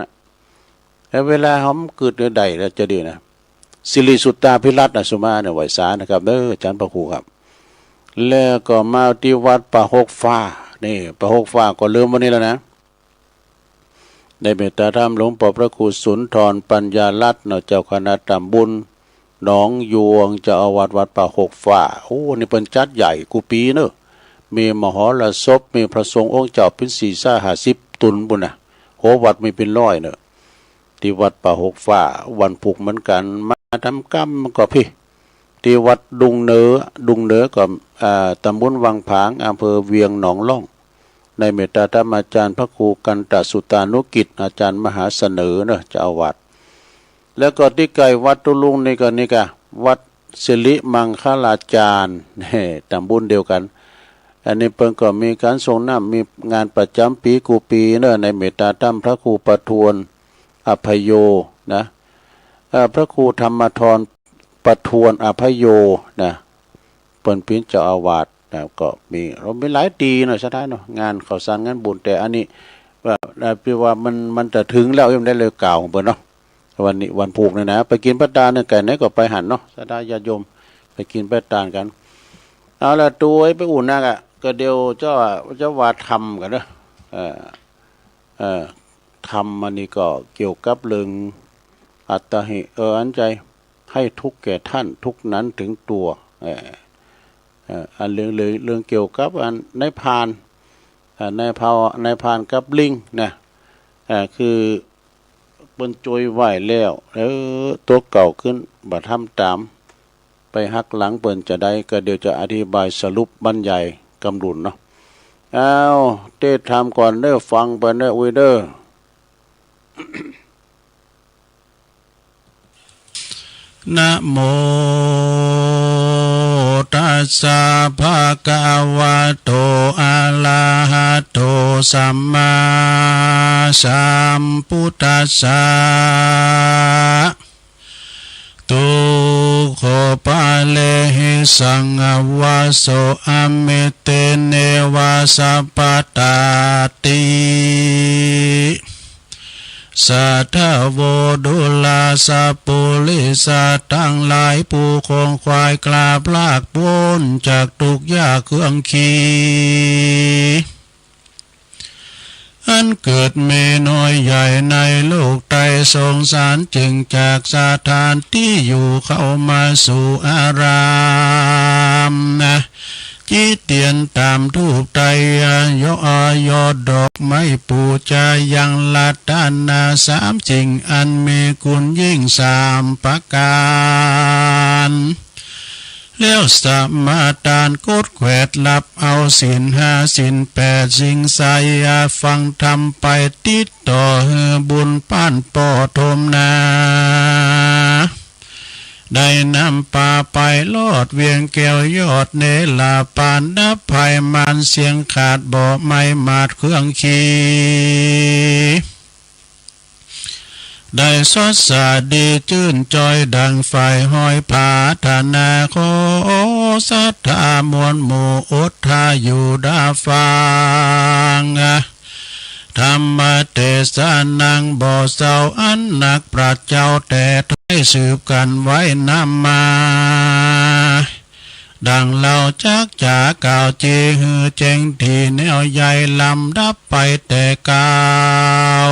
แล้วเวลาเขาเกิดใดแล้วจะดีนะ สิริสุตตาภิรัตน์สุมาเนี่ยไหวสานะครับอาจารย์พระครูครับแล้วก็มาที่วัดป่าหกฟ้านี่ป่าหกฟ้าก็ลืมวันนี้แล้วนะได้เมตตาธรรมหลวงพ่อพระครูสุนทรปัญญารัตน์เจ้าคณะตำบลหนองยวงเจ้าอาวาสวัดป่าหกฟ้าโอ้นี่เป็นจัดใหญ่กูปีเนอะมีมหรสพมีพระสงฆ์องค์เจ้าเป็น450 ตุนบุญนะโหวัดมีเป็นร้อยเนอะที่วัดป่าหกฟ้าวันพุกเหมือนกันมาทำกรรมก็พี่ที่วัดดุงเหนือก็ตำบลวังผางอำเภอเวียงหนองล่องในเมตตาธรรมอาจารย์พระครูกันตสุตานุกิจอาจารย์มหาเสนอเนอะเจ้าอาวาสแล้วก็ที่ไกลวัดตุลุงนี่ก็วัดสิริมังคลาจารย์นี่ตำบลเดียวกันอันนี้เพิ่งก็มีการทรงน้ำมีงานประจำปีกูปีเนอะในเมตตาธรรมพระครูประทวนอภัยโยนะพระครูธรรมธรประทวนอภัยโยนะเป็นพิณเจ้าอาวาสนะก็มีเราไม่หลายตีเนาะสุดท้ายเนาะงานข่าวสารงานบุญแต่อันนี้ว่ามันจะถึงแล้วยังได้เลยกล่าวของเพิ่นเนาะวันนี้วันผูกเนี่ยนะไปกินพระตาลเนี่ยไก่ไหนก็ไปหันเนาะสุดท้ายญาติโยมไปกินพระตาลกันเอาละตัวไปอุ่นนักอ่ะก็เดียวเจ้าว่าทำกันเนาะทำมันนี่ก็เกี่ยวกับเรื่องอัตหิอันใจให้ทุกแก่ท่านทุกนั้นถึงตัวอันเรื่องเกี่ยวกับอันในพานในพานกับลิงนะคือเปิ้นจอยไหวแล้วตัวเก่าขึ้นบัดทำตามไปหักหลังเปิ้นจะได้ก็เดี๋ยวจะอธิบายสรุปบรรยายกำลุนเนาะเอาเทศทำก่อนฟังไปอุ้ยนะโมตัสสะภะคะวะโตอะระหะโตสัมมาสัมพุทธัสสะตุโคปะเลหิสังอวาโสอเมเตเนวาสัพพตาติสัทธโวดุลาสัพปุลิสัตทั้งหลายผู้คงควายกราบลากพ้นจากทุกข์ยากเครื่องขีอันเกิดมีน้อยใหญ่ในโลกไตรสงสารจึงจากสถานที่อยู่เข้ามาสู่อารามนะจิตเตียนตามทูปไตรยอดดอกไม้ปูจายังลัดด้านนา3 สิ่งอันมีคุณยิ่ง3 ประการแล้วสมาทานกดแขวดลับเอาศีล5 ศีล8สิ่งใสฟังธรรมไปติดต่อบุญป้านปอทมนาได้นำป่าไปลอดเวียงแก้วยอดเนลาปานดับภัยมานเสียงขาดบ่อไม่มาดเครื่องขีได้สดสาดีจื่นจอยดังไฟห้อยผาธนาโคสัทธามวลหมู่อุทธาอยู่ดาฟังธรรมเทศนังบ่อเศร้าอันหนักปราชเจ้าแต่ให้สืบกันไว้นำมาดังเราจักจาก่าวจีหือเจงที่แนวใหญ่ลำดับไปแต่กาว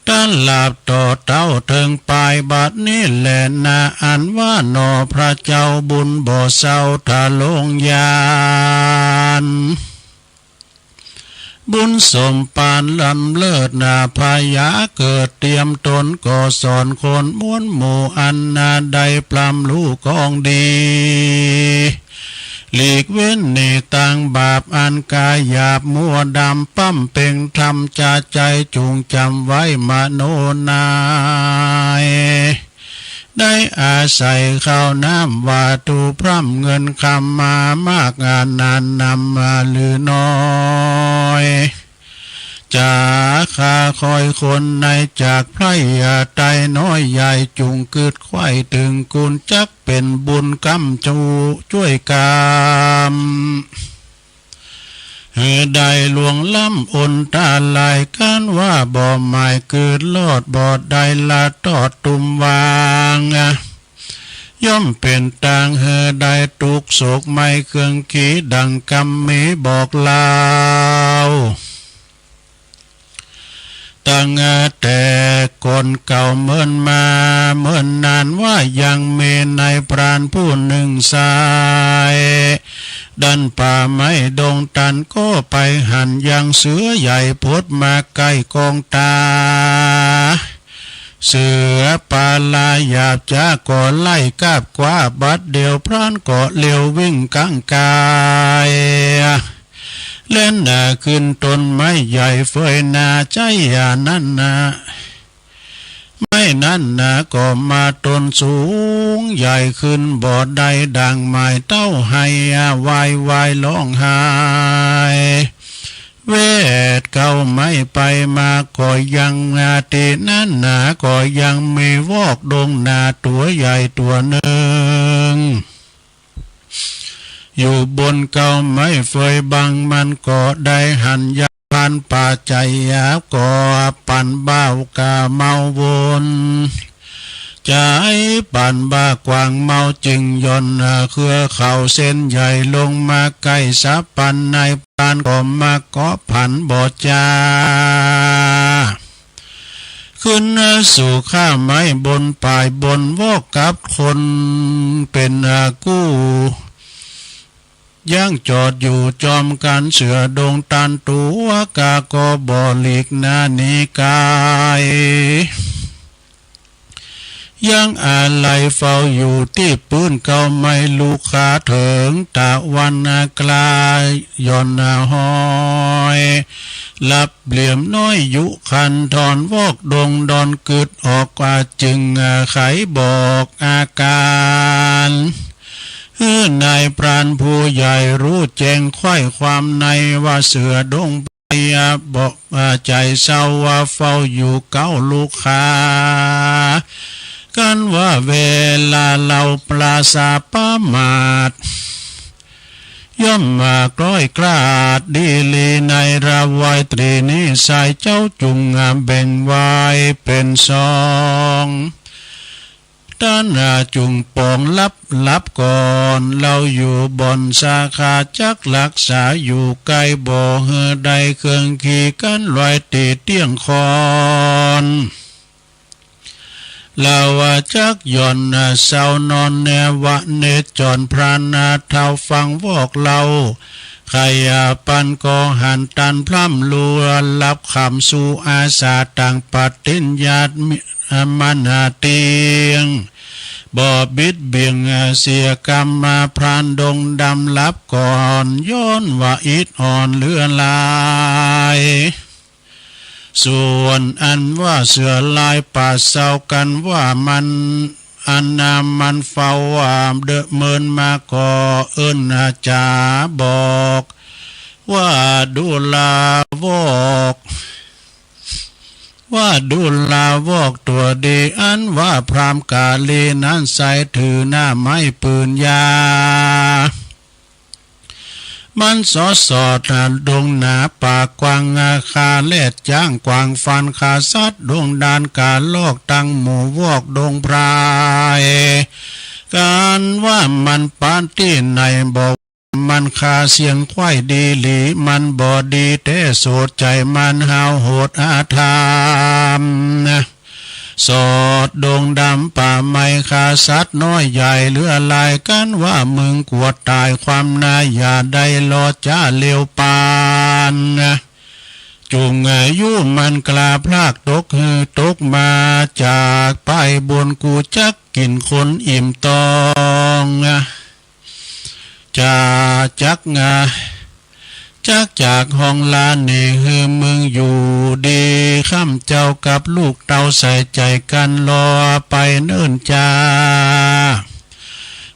ด้านหลับต่อเต้าถึงปลายบัดนี้แหละนาอันว่าหนอพระเจ้าบุญบ่อเศร้าทะลงยานบุญสมปานลำเลิศนาพายาเกิดเตรียมตนก่อสอนคนม้วนหมู่อันนาใดปลำลูกของดีหลีกเว้นในต่างบาปอันกายหยาบมัวดำปั้มเป่งทำจะใจจุงจำไว้มโนนายได้อาศัยข้าวน้ำวาตูพร่ำเงินคำมามากงานนานนำมาลือน้อยจะขาคอยคนในจากไพร่ไตน้อยใหญ่จุงกึดไข่ถึงกุลจักเป็นบุญกำจูช่วยกรรม เหือใดหลวงล้ำอนตาลายกันว่าบ่หมายเกิดลอดบ่ใดละตอดตุมวางย่อมเป็นต่างเหือใดตุกโศกไม่เครื่องขีดังกำมีบอกลาวตั้งแต่คนเก่าเมินมาเมินนานว่ายังมีในพรานผู้หนึ่งสายดันป่าไม้ดงตันก็ไปหันยังเสือใหญ่พดมาใกล้กองตาเสือปาลาหยาบจ้าก่อไล่กาบกว่าบัดเดียวพรานก่อเลี้ยววิ่งกังกายเล่นขึ้นต้นไม้ใหญ่เฟยนาใจอย่านั่นนะไม่นั่นนะก็มาต้นสูงใหญ่ขึ้นบ่อใดดังไม้เต้าให้วายวายร้องไห้เวทเก่าไม่ไปมาก็ยังนาทีนั้นนะก็ยังมีวอกดงนาตัวใหญ่ตัวหนึ่งอยู่บนเก่าไม่เฟยบังมันก็ได้หันยาพันป่าใจยาก็ปั่นบ้ากาเมาวนใจปั่นบ้ากวางเมาจึงย่อนเครือเข่าเส้นใหญ่ลงมาใกล้สับปันในปานก็มาเกาะผันบ่จาขึ้นสู่ข้าไม้บนป่ายบนวอกกับคนเป็นกู้ย่างจอดอยู่จอมกันเสือดงตันตัวกาก็บ่หลีกหน้านิกายยังอะไรเฝ้าอยู่ที่ปืนเก่าไม่ลูกขาถึงตะวันกลายย่อนห้อยลับเหลี่ยมน้อยยุคันทอนวอกดงดอนกึดออกกว่าจึงไขบอกอาการนายพรานผู้ใหญ่รู้แจ้งไข้ความในว่าเสือดงไปบอกใจเศร้าว่าเฝ้าอยู่เก้าลูกค้ากันว่าเวลาเราปราศาประมาทย่อมมากร้อยกราดดีลีในระวายตรีนิสัยเจ้าจุงแบ่งไว้เป็นสองด้านจุงปองลับก่อนเราอยู่บนสาขาจักรักษาอยู่ไกลบ่อเหือใดเครื่องขี่กันลอยตีเตี้ยงคอนเราจักย่อนเศร้านอนแนวะเนจรพรานเท่าฟังวอกเราใครปันก็หันตันพร่ำลัวรับคำสู่อาสาต่างปฏิญญาตมันเตียงบ่บิดเบี่ยงเสียกรรมมาพรานดงดำลับก่อนย้อนว่าอิดอ่อนเลือลายส่วนอันว่าเสือลายป่าเศร้ากันว่ามันอันนามันเฝ้าว่าเดอะเมินมาก่อเอิ้นจาบอกว่าดูลาวอกตัวดีอันว่าพรามกาลีนั้นใส่ถือหน้าไม้ปืนยามันสอดดงหนาปากกวางคาเล็ดจ้างกวางฟันขาซัดดวงดานกาลอกตั้งหมู่วอกดงพรายการว่ามันปานที่ไหนบอกมันคาเสียงควายดีหลีมันบ่ดีแต่โสดใจมันหาวโหดอาธรรมสอดดงดำป่าไม้คาสัตว์น้อยใหญ่เลือลายกันว่ามึงกวดตายความนาอย่าได้รอจ้าเลี้ยวปานจุงอายุมันกลาพลากตกตกมาจากไปบนกูจักกินคนอิ่มตองจักจากห้องลานนี่คือมึงอยู่ดีข้ามเจ้ากับลูกเต่าใส่ใจกันรอไปเนิ่นจ้า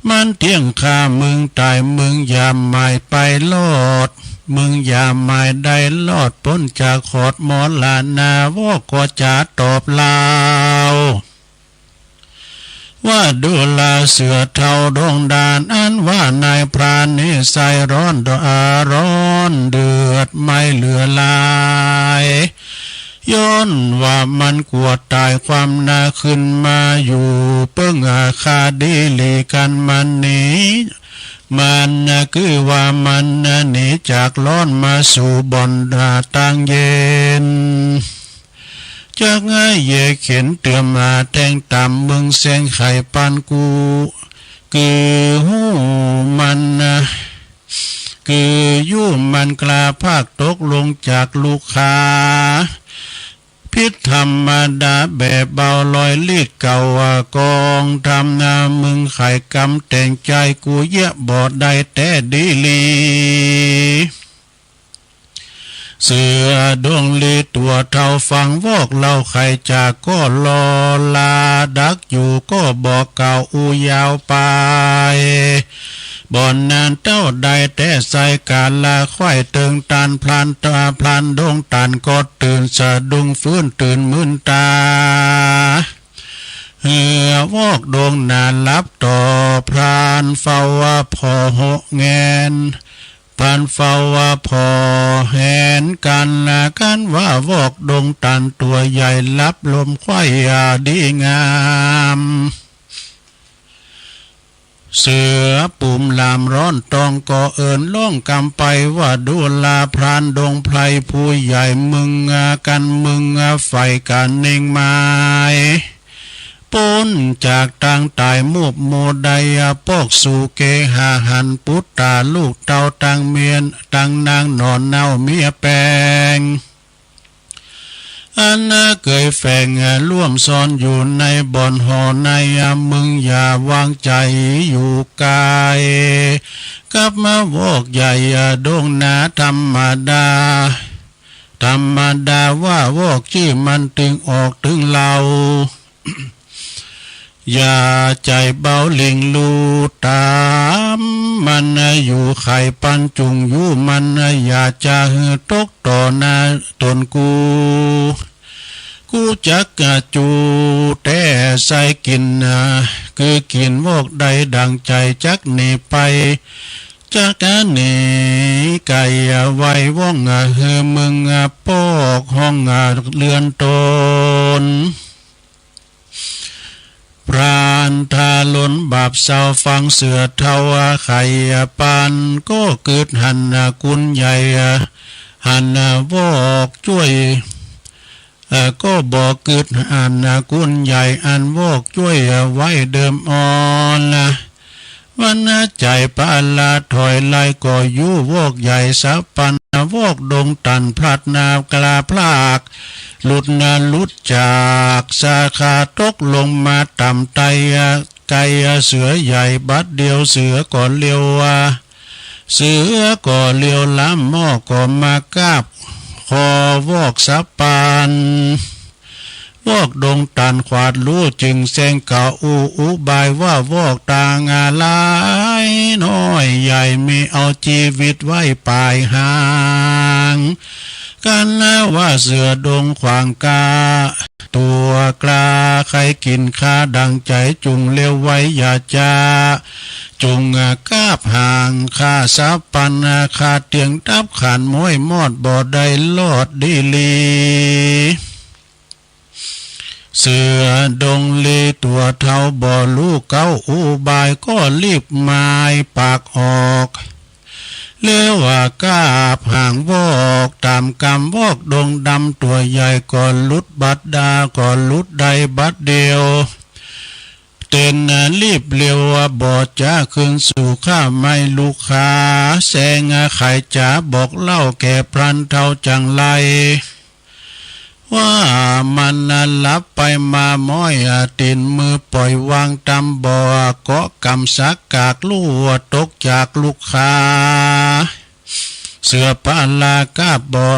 มันเที่ยงข้ามึงตายมึงอย่าไม่ไปลอดมึงอย่าไม่ได้ลอดพ้นจากขอดหมอนลานาวก็จะตอบลาว ว่าดูลาเสือเท่าดงดานอันว่านายพรานนิสัยร้อนร้อนเดือดไม่เหลือลายย้อนว่ามันกลัวตายความน่าขึ้นมาอยู่เปิ้งอาคาดีลีกันมันหนีมันคือว่ามันหนีจากร้อนมาสู่บ่อนต่างเย็นจากง่ายเย่เข็นเตือมาแทงต่ำเมืองเสียงไข่ปันกูคือหูมันคือยู่มันกลาภาคตกลงจากลูกค้าพิษธรรมดาแบบเบาลอยลีดเก่ากองทำนามึงไข่กำแต่งใจกูเยอะบอดได้แต่ดีลีเสือดวงลีตัวเท่าฟังวอกเล่าไข่จากก็รอลาดักอยู่ก็บอกเก่าอูยาวไปบ่อนนานเต้าใดแต่ใส่กาลาควายเติงตานพลานตาพลานดงตันก็ตื่นสะดุ้งฟื้นตื่นมึนตาเหือวอกดวงนานลับต่อพรานเฝ้าว่าพอหกแงนพรานเฝ้าว่าพอแหนกันละกันว่าวอกดงตันตัวใหญ่ลับลมควายดีงามเสือปุ่มลามร้อนตองก่อเอิญล่องกำไปว่าดูลาพรานดงไพรผู้ใหญ่มึงกันมึงไฟกันเน่งไม้ป้นจากต่างตายมูบโมไดปอกสู่เกหาหันปุตตาลูกเต่าตังเมียนตังนางนอนเน่าเมียแปงอันเกยแฝงร่วมซ่อนอยู่ในบ่อนหอในมึงอย่าวางใจอยู่กายกับมาวอกใหญ่ดงนาธรรมดาว่าวอกชื่อมันตึงออกถึงเรา อย่าใจเบาลิงลูตามมันอยู่ไข่ปันจุงอยู่มันอย่าจะตกต่อหน้าตนกูจักจูแต่ใส่กินคือกินวอกใดดังใจจักหนีไปจักหนีไก่ไว้ว่องมึงปอกห้องเลือนตนพรานทาล้นบาปเศร้าฟังเสือเทาไข่ปานก็เกิดหันกุญใหญ่หันวอกช่วยก็บอกเกิดอันกุญใหญ่อันวอกช่วยไว้เดิมอ่อนวันใจปาลาถอยไล่ก็ยู่วอกใหญ่สับปันวอกดงตันพลัดนากลาพลากหลุดจากสาขาตกลงมาต่ำไตไก่เสือใหญ่บัดเดียวเสือก่อนเลี้ยวเสือก่อเลี้ยวล้ำหม้อก่อมากาบคอวอกสับปันวอกดงตันขวาดรู้จึงแสงเก่าอุบายว่าวอกตางาลายน้อยใหญ่มีเอาชีวิตไว้ปลายหางกันแล้วว่าเสือดงขวางกาตัวกลาใครกินข้าดังใจจุงเลี้ยวไว้อย่าจ้าจุงกาบห่างข้าสับปันข้าเตียงดับขันม้วยมอดบ่อได้ลอดดีลีเสือดงลีตัวเท่าบ่อลูกเก้าอุบายก็รีบไม้ปากออกเลี้ยวว่ากาบห่างวอกตามกำวอกดงดำตัวใหญ่ก่อนลุดบัดดาก่อนลุดใดบัดเดียวเต้นรีบเร็วบ่จ้าขึ้นสู่ข้าไม่ลูกค้าแสงไข่จ๋าบอกเล่าแก่พรันเท่าจังไรว่ามันลับไปมาม้อยตินมือปล่อยวางตำบ่อเกาะกำสักกากลู่ตกจากลูกค้าเสือปาลากาบบ่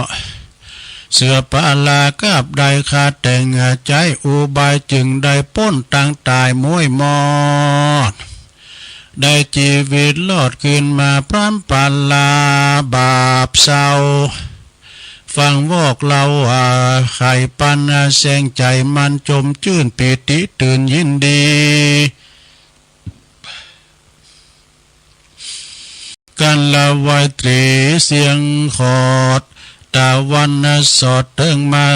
เสือปาลากาบได้คาแต่งใจอุบายจึงได้ป้นต่างตายม้วยมอดได้ชีวิตรอดขึ้นมาพร้อมปาลาบาปเศร้า ฟังวอกเราไข่ปันแสงใจมันจมจื่นปิติตื่นยินดีกันละไวตรีเสียงขอดตาวันสอดเติงมา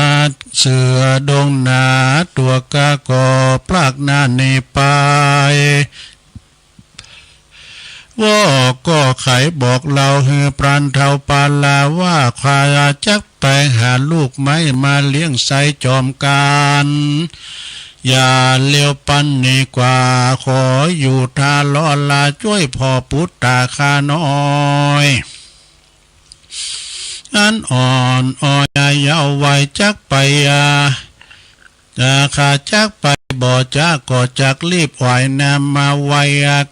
เสือดงหนาตัวกากอปลากหน้าในปายว่าก็ไขบอกเราเฮือปราณเท่าปาลาว่าควายจักไปหาลูกไม้มาเลี้ยงใส่จอมการอย่าเลี้ยวปันนี่กว่าขออยู่ทาล้อลาช่วยพ่อปุตตาคาน้อยอันอ่อนอ่อยยาวไว้จักไปขาจักไปบ่จักก็จักรีบไหวนำมาไว้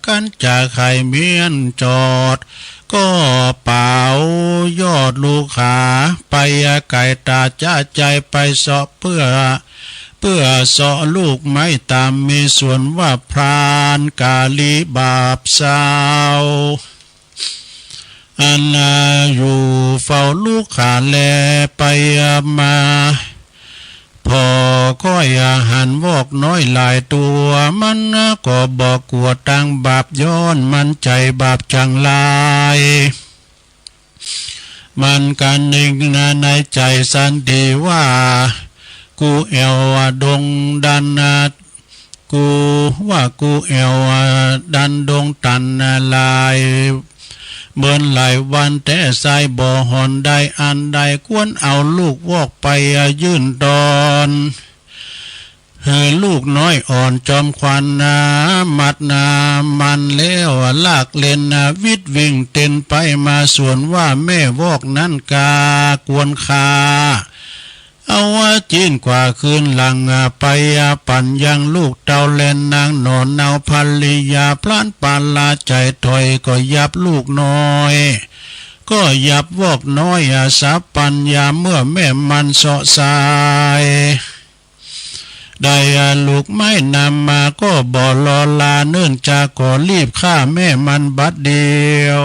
กันจากไข่เมียนจอดก็เป่ายอดลูกขาไปไก่ตาจ้าใจไปเสาะเพื่อเสาะลูกไม้ตามมีส่วนว่าพรานกาลีบาปสาวอันอยู่เฝ้าลูกขาแลไปมาพอก้อยอาหารวอกน้อยหลายตัวมันก็บอกกลัวตังบาปย้อนมันใจบาปจังลายมันกันหนึ่งในใจสันดีว่ากูเอวดงดันกูว่ากูเอวดันดงตันลายเบิ่นหลายวันแต่ใส่บ่อหอนได้อันใดควรเอาลูกวอกไปยื่นดอนลูกน้อยอ่อนจอมควันมัดมันแล้วลากเล่นวิดวิ่งเต้นไปมาส่วนว่าแม่วอกนั้นกากวนคาเอาจีนกว่าคืนหลังไปปั่นยังลูกเต่าเล่นนางนอนเนาภริยาพลานปาลาใจถอยก็ยับลูกน้อยก็ยับวอกน้อยสับปัญญาเมื่อแม่มันเสาะสายได้ลูกไม่นำมาก็บ่รอลาเนื่องจากก็รีบฆ่าแม่มันบัดเดียว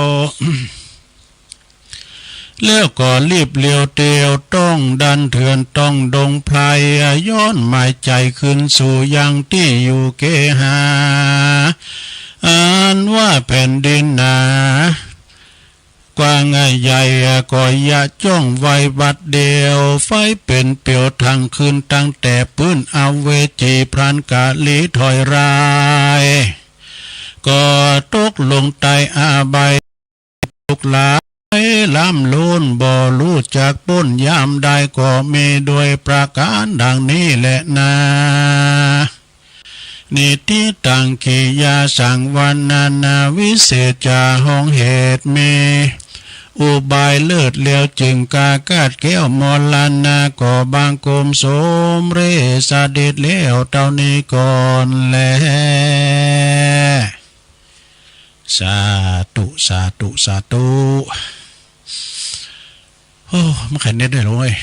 แล้วก็รีบเลี้ยวเตียวต้องดันเถื่อนต้องดงพลายย้อนหมายใจขึ้นสู่ยังที่อยู่เกหาอ่านว่าแผ่นดินหนากว้างใหญ่ก็อย่าจ้องไว้บัดเดียวไฟเป็นเปียวทางคืนตั้งแต่ปื้นเอาเวจีพรานกาลีถอยรายก็ตกลงใต้อาใบทุกลาล้ำลุนบ่รู้จักป้นยามใดก็มีโดยประการดังนี้แหละนานิติตังขียาสังวันนาวิเศษจาห้องเหตุมีอุบายเลิศเลียวจึงกากาดแก้วมลานาก็บางกลมโสมเรสาเด็ดเลี้ยวเท่านี้ก่อนแลสาธุสาธุสาธุโอ้มันขันเน็ตได้หรอเว้ย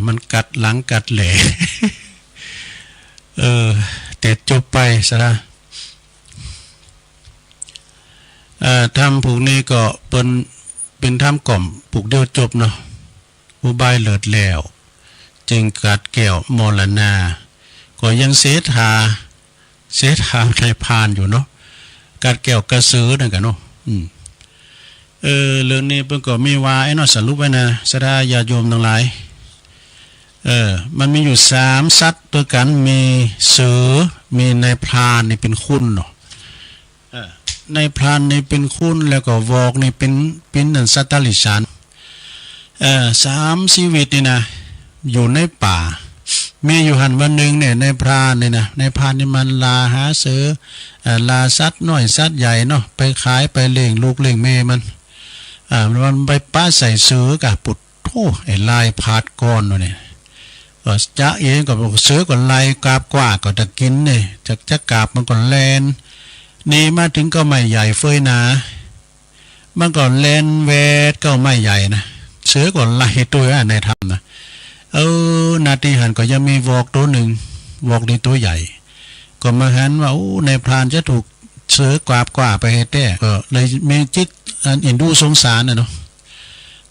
มันกัดหลังกัดแหล่แต่จบไปซะละทำผูกนี้ก็เป็นทำกล่อมผูกเดียวจบเนาะอุบายเลิศแล้วจึงกัดแก้วมรณาก็ยังเสถาในพานอยู่เนาะกัดแก้วกระสือนั่นกันเนาะเรื่องนี้เพิ่นก็มีว่าไอ้เนาะสรุปไว้นะสดาญาโยมทั้งหลายมันมีอยู่3สัตว์ตัวกันมีเสือมีนายพรานนี่เป็นคุณเนาะนายพรานนี่เป็นคุณแล้วก็วอกนี่เป็นนั่นสัตตลิสาน3ชีวิตนี่นะอยู่ในป่ามีอยู่หันวันนึงเนี่ยนายพรานนี่นะนายพรานนี่มันลาหาเสือลาสัตว์น้อยสัตว์ใหญ่เนาะไปขายไปเลี้ยงลูกเลี้ยงแม่มันไปป้าใส่เสือกะปุดโธ่ไอ้ลายพาดก้อนเนี่ยก็จะเองก็เสือก็ไล่กาบกว่าก็จะกินเนี่ยจะกาบมันก็แลนนี่มาถึงก็ไม่ใหญ่เฟยนามันก็แลนเวทก็ไม่ใหญ่นะเสือก็ไล่ตัวในทำนะนาทีหันก็ยังมีวอกตัวหนึ่งวอกในตัวใหญ่ก็มาหันว่าในพรานจะถูกเสือกวาบกว่าไปให้แต้ก็เลยมีจิตอินดูสงสารนะเนาะ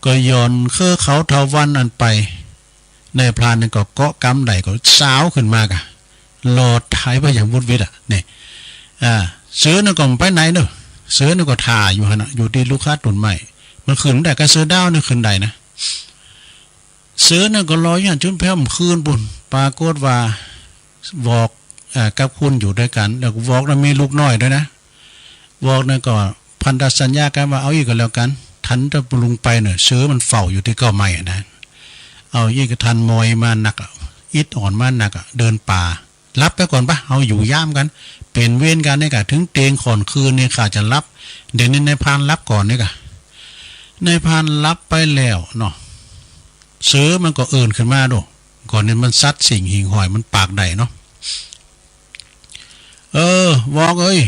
ก็ย้อนเคอเขาเทาวันอันไปในพรานนี่ก็เกาะกำใดก็สาวขึ้นมากะโลดท้ายไปอย่างวุดวิดอ่ะนี่เสือนี่ก็ไปไหนเนอะเสือนี่ก็ถ่าอยู่ฮะนะอยู่ที่ลูกค้าตุนใหม่มันขึ้นได้ก็เสือดาวนี่ขึ้นได้นะเสือนี่ก็ลอยอย่างจุนแพ้มคืนบุญปรากฏว่าวอกกับคุณอยู่ด้วยกันแล้ววอกนั้นมีลูกน้อยด้วยนะวอกนั่นก็พันธสัญญากันว่าเอาอีกก็แล้วกันทันจะลุงไปเนอะเสือมันเฝ้าอยู่ที่เก้าไม้นะเอาอีกก็ทันมอยมาหนักอิดอ่อนมาหนักเดินป่ารับไปก่อนปะเอาอยู่ย่ามกันเปลี่ยนเวรกันนี่กะถึงเตียงขอนคืนนี่ข้าจะรับเดี๋ยวนี้ในพานรับก่อนนี่กะในพานรับไปแล้วเนาะเสือมันก็เอิ่นขึ้นมาดูก่อนนี้มันซัดสิ่งหิ่งหอยมันปากใดเนาะวอกเอ้ย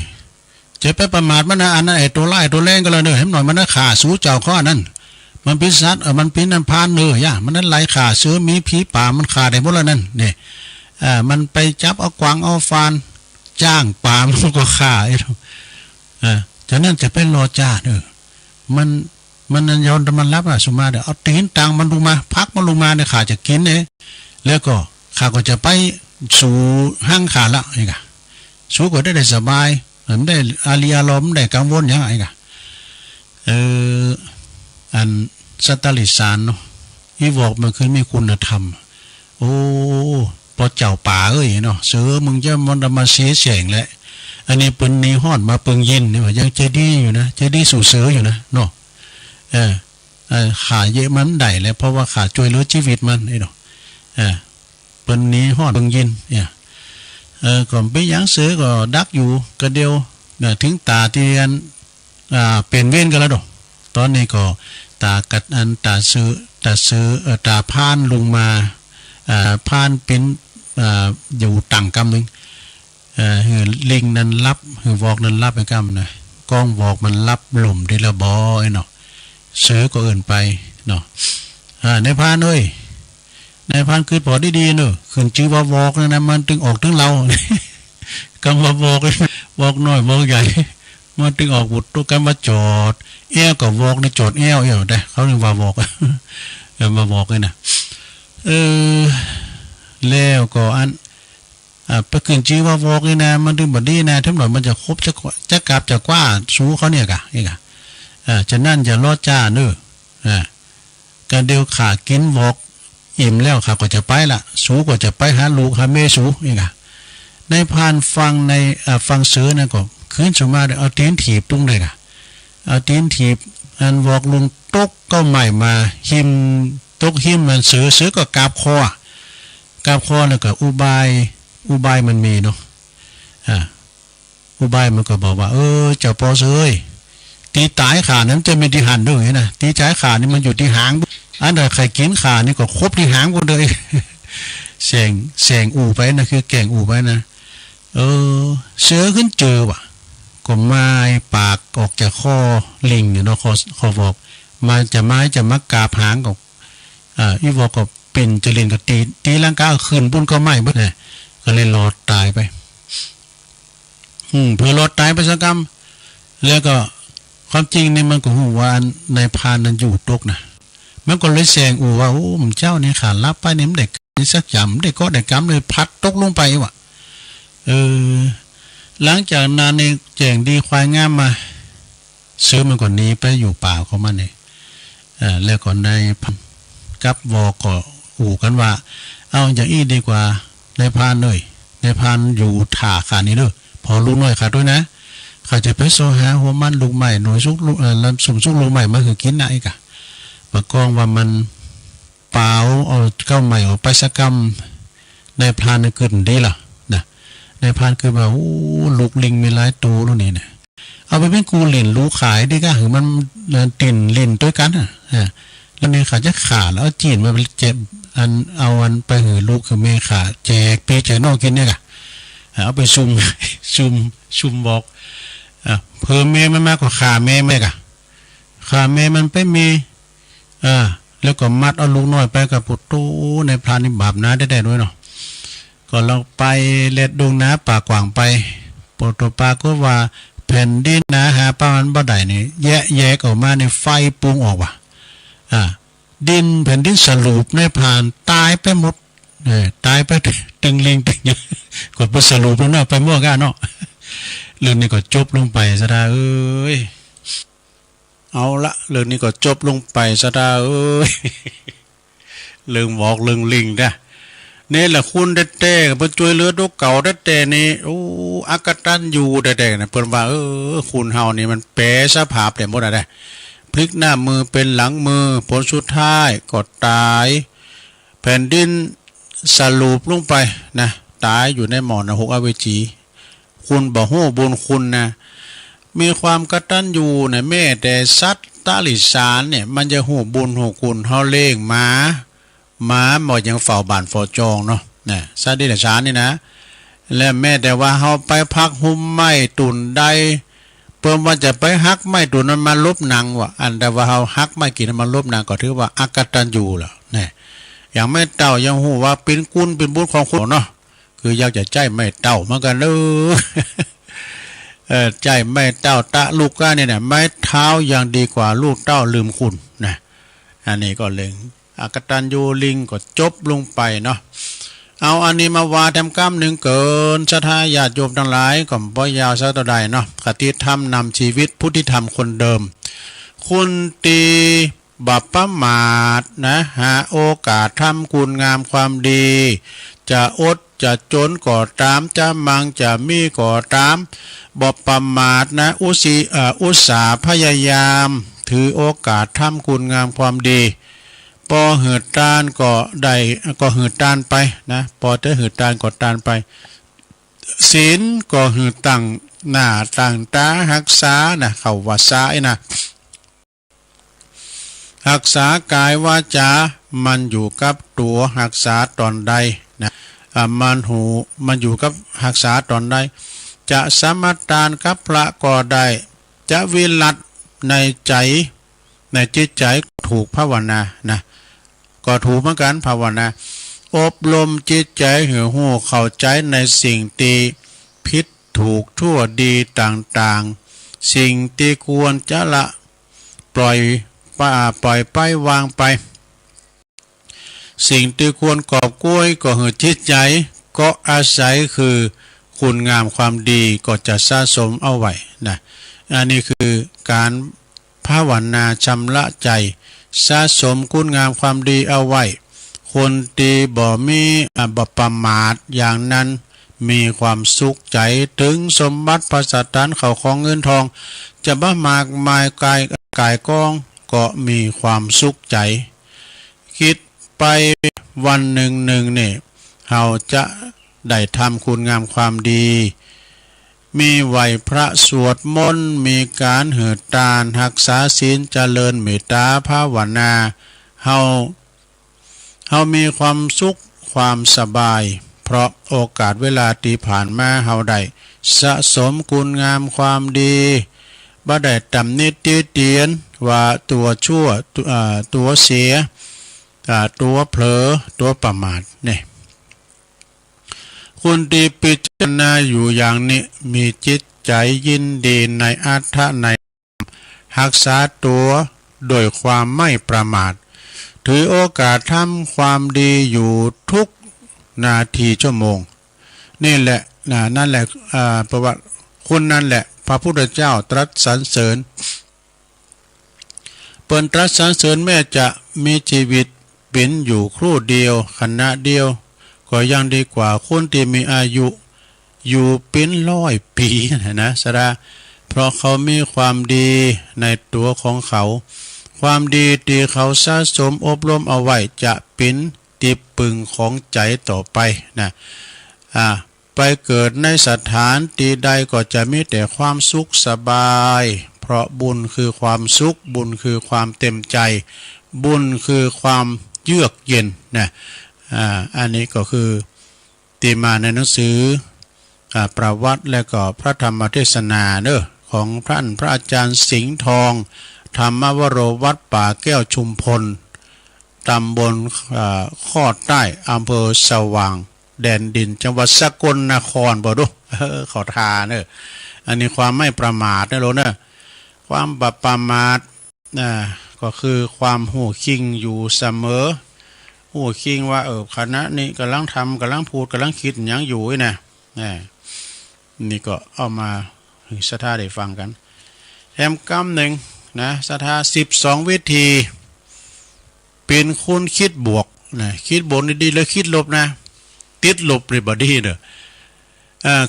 จะไปประมาทมันนะอันนั้นไอ้ตัวไล่ตัวแรงก็แล้วเนอะเห็นหน่อยมันน่ะขาสู้เจ้าข้อนั้นมันเป็นสัตว์มันเป็นนันพานเนอะย่ามันนั้นไล่ขาเสือมีผีป่ามันขาได้หมดแล้วนั่นเนี่ยมันไปจับเอากวางเอาฟานจ้างป่ามันก็ฆ่าไอ้ทุกฉะนั้นจะไปรอจ้าเนอะมันยอนมันรับอะสุมาเดี๋ยวเอาตีนตังมันลงมาพักมันลงมาเนี่ยขาจะกินเนี่ยแล้วก็ข้าก็จะไปสู่ห้างขาละไอ้กะสู้ก็ได้สบายมันได้อาลีอารมณ์ได้กังวลยังไงกะอันสตาลิสานเนาะอีวอกมันคือมีคุณธรรมโอ้พอเจ้าป่าเอ้ยเนาะเสือมึงจะมันมาเสียเสียงแหละอันนี้ปืนนี้ฮอดมาเปิงยินนี่ว่ายังใจดีอยู่นะใจดีสู่เสืออยู่นะเนาะขาเยอะมันได้แล้วเพราะว่าขาช่วยเหลือชีวิตมันไอ้เนาะปืนนี้ฮอดเปิงยินเนี่ยก่อนไปยังเสือก็ดักอยู่กระเดียวถึงตาที่อันเป็นเว้นกันแล้วดอกตอนนี้ก็ตากัดอันตาซื้อตาพานลงมาพานเป็นอยู่ต่างกำหนึ่งลิงนั้นรับวอกนั้นรับไอ้กำนะกองวอกมันรับหล่มทีละบอไอ้เนาะเสือก็เอื่นไปเนาะในพานเอ้ยในพานคือปอดดีๆเนอะขึ้นชื่อว่าวอกนะมันถึงออกถึงเรากำว่าวอกน้อยวอกใหญ่มันถึงออกบุตรตัวกันมาจอดแอวกับวอกในจอดแอวได้เขาเรียกว่าวอกมาบอกเลยนะแล้วก็อันไปขึ้นชื่อว่าวอกนี่นะมันถึงบัดนี้นะทั้งหมดมันจะครบจะกลับจะกว่าสู้เขาเนี่ยกะนี่กะจะนั่นจะรอดจ้าเนอะการเดียวขากินวอกอิ่มแล้วข้าก็จะไปละสู้ก็จะไปหาลูกหาเมสู้นี่กะในพานฟังในฟังเสือนะก็ขึ้นสมาเอาตีนถีบตรงเลยกะเอาตีนถีบอันวอกลุงตกก็ใหม่มาหิมตกหิมมันเสือก็กราบคอแล้วก็อุบายมันมีเนาะอุบายมันก็บอกว่าเจ้าปอเสือตีตายขานั้นจะไม่ที่หันด้วยนะตีจ่ายขานี่มันอยู่ที่หางอันใดใครกินขานี่ก็ครบที่หางหมดเลยแสงอู่ไปนะคือแก่งอู่ไปนะเสือขึ้นเจอว่ะก็ไม้ปากออกจากคอลิงเนี่ยเนาะคอบอกมาจะไม้จะมักกาบหางกับอีวอกก็เป็นจะเล่นกับตีร่างกายขึ้นบุญก็ไหม้เบิดเลยก็เลยรอดตายไปเพื่อรอดตายไปสักกรรมแล้วก็ความจริงเนี่ยมันก็หูว่าในพานนั้นอยู่ตกนะมันก็เลยแสงอูว่าโอ้มึงเจ้าเนี่ยขารับไปเนี่ยมันเด็กนี่สักยำเด็กก็เด็กกำเลยพัดตกลงไปว่ะหลังจากนั้นเนี่ยแจงดีควายงามมาซื้อมันก่อนนี้ไปอยู่ป่าของมันเนี่ยแล้วก่อนได้กับวอก็อู่กันว่าเอาอย่างอี้ดีกว่าในพานเลยในพานอยู่ถ่าขานี้เลยพอลูกน้อยขาด้วยนะเขาจะไปโซหาหัวมันลูกใหม่หน่วยซุกลูกสุ่มซุกลูกใหม่มาคือกินไหนกะปะกองว่ามันเปล่าเอาเก้าใหม่ออกไปสักกรรมในพานเกิดดีล่ะนะในพานคือว่าโอ้ลูกลิงมีหลายตัวแล้วนี่นะเอาไปเป็นกูเล่นลูกขายได้ก็คือมันติ่นเล่นด้วยกันแล้วเนี่ยขาจะขาแล้วจีนมาเจ็บเอาไปหือลูกคือเมขาแจกเปแจกนอกกินเนี่ยกะเอาไปซุ่มบอกเพิ่มเมมันมากกว่าขาเมกะขาเมมันไปมีแล้วก็มัดเอาลูกน้อยไปกับปุตตูในพรานนี่บาปนะได้ด้วยเนาะก็เราไปเล็ดดวงน้าป่ากว่างไปปุตตูปาก็ว่าแผ่นดินนะหาป้ามันบ่ได้นี่แยกออกมาในไฟปรุงออกว่ะ ดินแผ่นดินสรุปในผ่านตายไปหมดตายไปตึงลิงตึงยังกดไปสรุปแล้วเนาะไปมั่วกันเนาะเรื่องนี้ก็จบลงไปซะดาเอ้ยเอาละเรื่องนี้ก็จบลงไปซะดาเอ้ยเรื่องบอกเรื่องลิงนะนี่แหละคุณเต้ๆเพิ่นช่วยเหลือตัวเก่าเต้ๆนี่โอ้อากตันอยู่เต้ๆนะเพิ่นว่าคุณเฮานี่มันแปรสภาพได้หมดได้พลิกหน้ามือเป็นหลังมือผลสุดท้ายก็ตายแผ่นดินสรุปลงไปนะตายอยู่ในหมอนหกอเวจีคุณบ่ฮู้บุญคุณนะมีความกตัญญูนะแม่แต่สัตว์ตาลิสานเนี่ยมันจะฮู้บุญฮู้คุณเฮาเลี้ยงหมาหมดยังเฝ้าบ้านเฝ้าจองเนาะนะสัตว์ดิลฉานนี่นะและแม่แต่ว่าเฮาไปพักหุ้มไม้ตุ่นใดเพิ่มว่าจะไปฮักไม้ตุ่นมันมาลบหนังว่ะอันแต่ว่าเฮาฮักไม้กินมันลบหนังก็ถือว่าอากตัญญูแล้วนะอย่างแม่เต่ายังฮู้ว่าเป็นกุลเป็นบุญของคุณเนาะคืออยากจะใจไม่เต่าเหมือนกันใจไม่เต่าตะลูกก้าเนี่ยนะไม้เท้ายังดีกว่าลูกเต่าลืมคุณนะอันนี้ก็เลยอากตัญญูลิงก็จบลงไปเนาะเอาอันนี้มาว่าทำกรรมหนึ่งเกินศรัทธาญาติโยมทั้งหลายก็บ่ยาวซะต่อใดเนาะคติธรรมนำชีวิตพุทธิธรรมคนเดิมคุณตีบัพประมาทนะหาโอกาสทำคุณงามความดีจะอดจะจนก่อตามจะมังจะมีก่อตามบ่ประมาทนะอุตสาห์พยายามถือโอกาสทำคุณงามความดีพอหืดตานก็ได้ก็หืดตานไปนะพอจะหืดตานก็ตานไปศีลก็หืดตั้งหน้าตั้งตารักษานะเข้าว่าษานะรักษากายวาจามันอยู่กับตัวรักษาตอนใดนะมันอยู่กับรักษาตอนใดจะสมทานกับพระก็ได้จะวิรัตในใจในจิตใจถูกภาวนานะก็ถูกเหมือนกันภาวนาอบรมจิตใจเหือหูเข้าใจในสิ่งที่ผิดถูกชั่วดีต่างๆสิ่งที่ควรจะละปล่อยไปวางไปสิ่งที่ควรกอบกู้ก็เหือจิตใจก็อาศัยคือคุณงามความดีก็จะสะสมเอาไว้นะอันนี้คือการภาวนาชำระใจสะสมคุณงามความดีเอาไว้คนดีบ่มีบ่ประมาทอย่างนั้นมีความสุขใจถึงสมบัติพระสัตตานเขาของเงินทองจะบ้ามากมายกายกองก็มีความสุขใจคิดไปวันหนึ่งเนี่ยเราจะได้ทำคุณงามความดีมีไหวพระสวดมนต์มีการเหือตานรักษาศีลเจริญเมตตาภาวนาเฮามีความสุขความสบายเพราะโอกาสเวลาที่ผ่านมาเฮาได้สะสมคุณงามความดีบ่ได้ตำหนิติเตียนว่าตัวชั่วตัวเสียตัวเผลอตัวประมาทเนี่ยคุณที่พิจารณาอยู่อย่างนี้มีจิตใจยินดีในอัตถะในรักษาตัวโดยความไม่ประมาทถือโอกาสทำความดีอยู่ทุกนาทีชั่วโมงนี่แหละนั่นแหละประวัติคุณนั่นแหละพระพุทธเจ้าตรัสสรรเสริญเปิ้นตรัสสรรเสริญแม้จะมีชีวิตเป็นอยู่ครู่เดียวขณะเดียวก็ยังดีกว่าคนที่มีอายุอยู่เป็น100 ปีนะสระเพราะเขามีความดีในตัวของเขาความดีที่เขาสะสมอบรมเอาไว้จะเป็นที่พึ่งของใจต่อไปนะไปเกิดในสถานที่ใดก็จะมีแต่ความสุขสบายเพราะบุญคือความสุขบุญคือความเต็มใจบุญคือความเยือกเย็นนะอันนี้ก็คือที่มาในหนังสือประวัติและก็พระธรรมเทศนาของพระอาจารย์สิงห์ทองธรรมวโรวัดป่าแก้วชุมพลตำบลข้อใต้อำเภอสว่างแดนดินจังหวัดสกลนครบ่ดูขอทาอันนี้ความไม่ประมาทนะโลความประมาท ก็คือความหูคิงอยู่เสมอหูคิงว่าคณะนี้กำลังทำกำลังพูดกำลังคิดอย่างอยู่นะนี่ก็เอามาสัทธาได้ฟังกันแถมกำหนึ่งนะสัทธา12วิธีเป็นคุณคิดบวกนะคิดบวกดีๆแล้วคิดลบนะติดลบเลยบดีเด้อ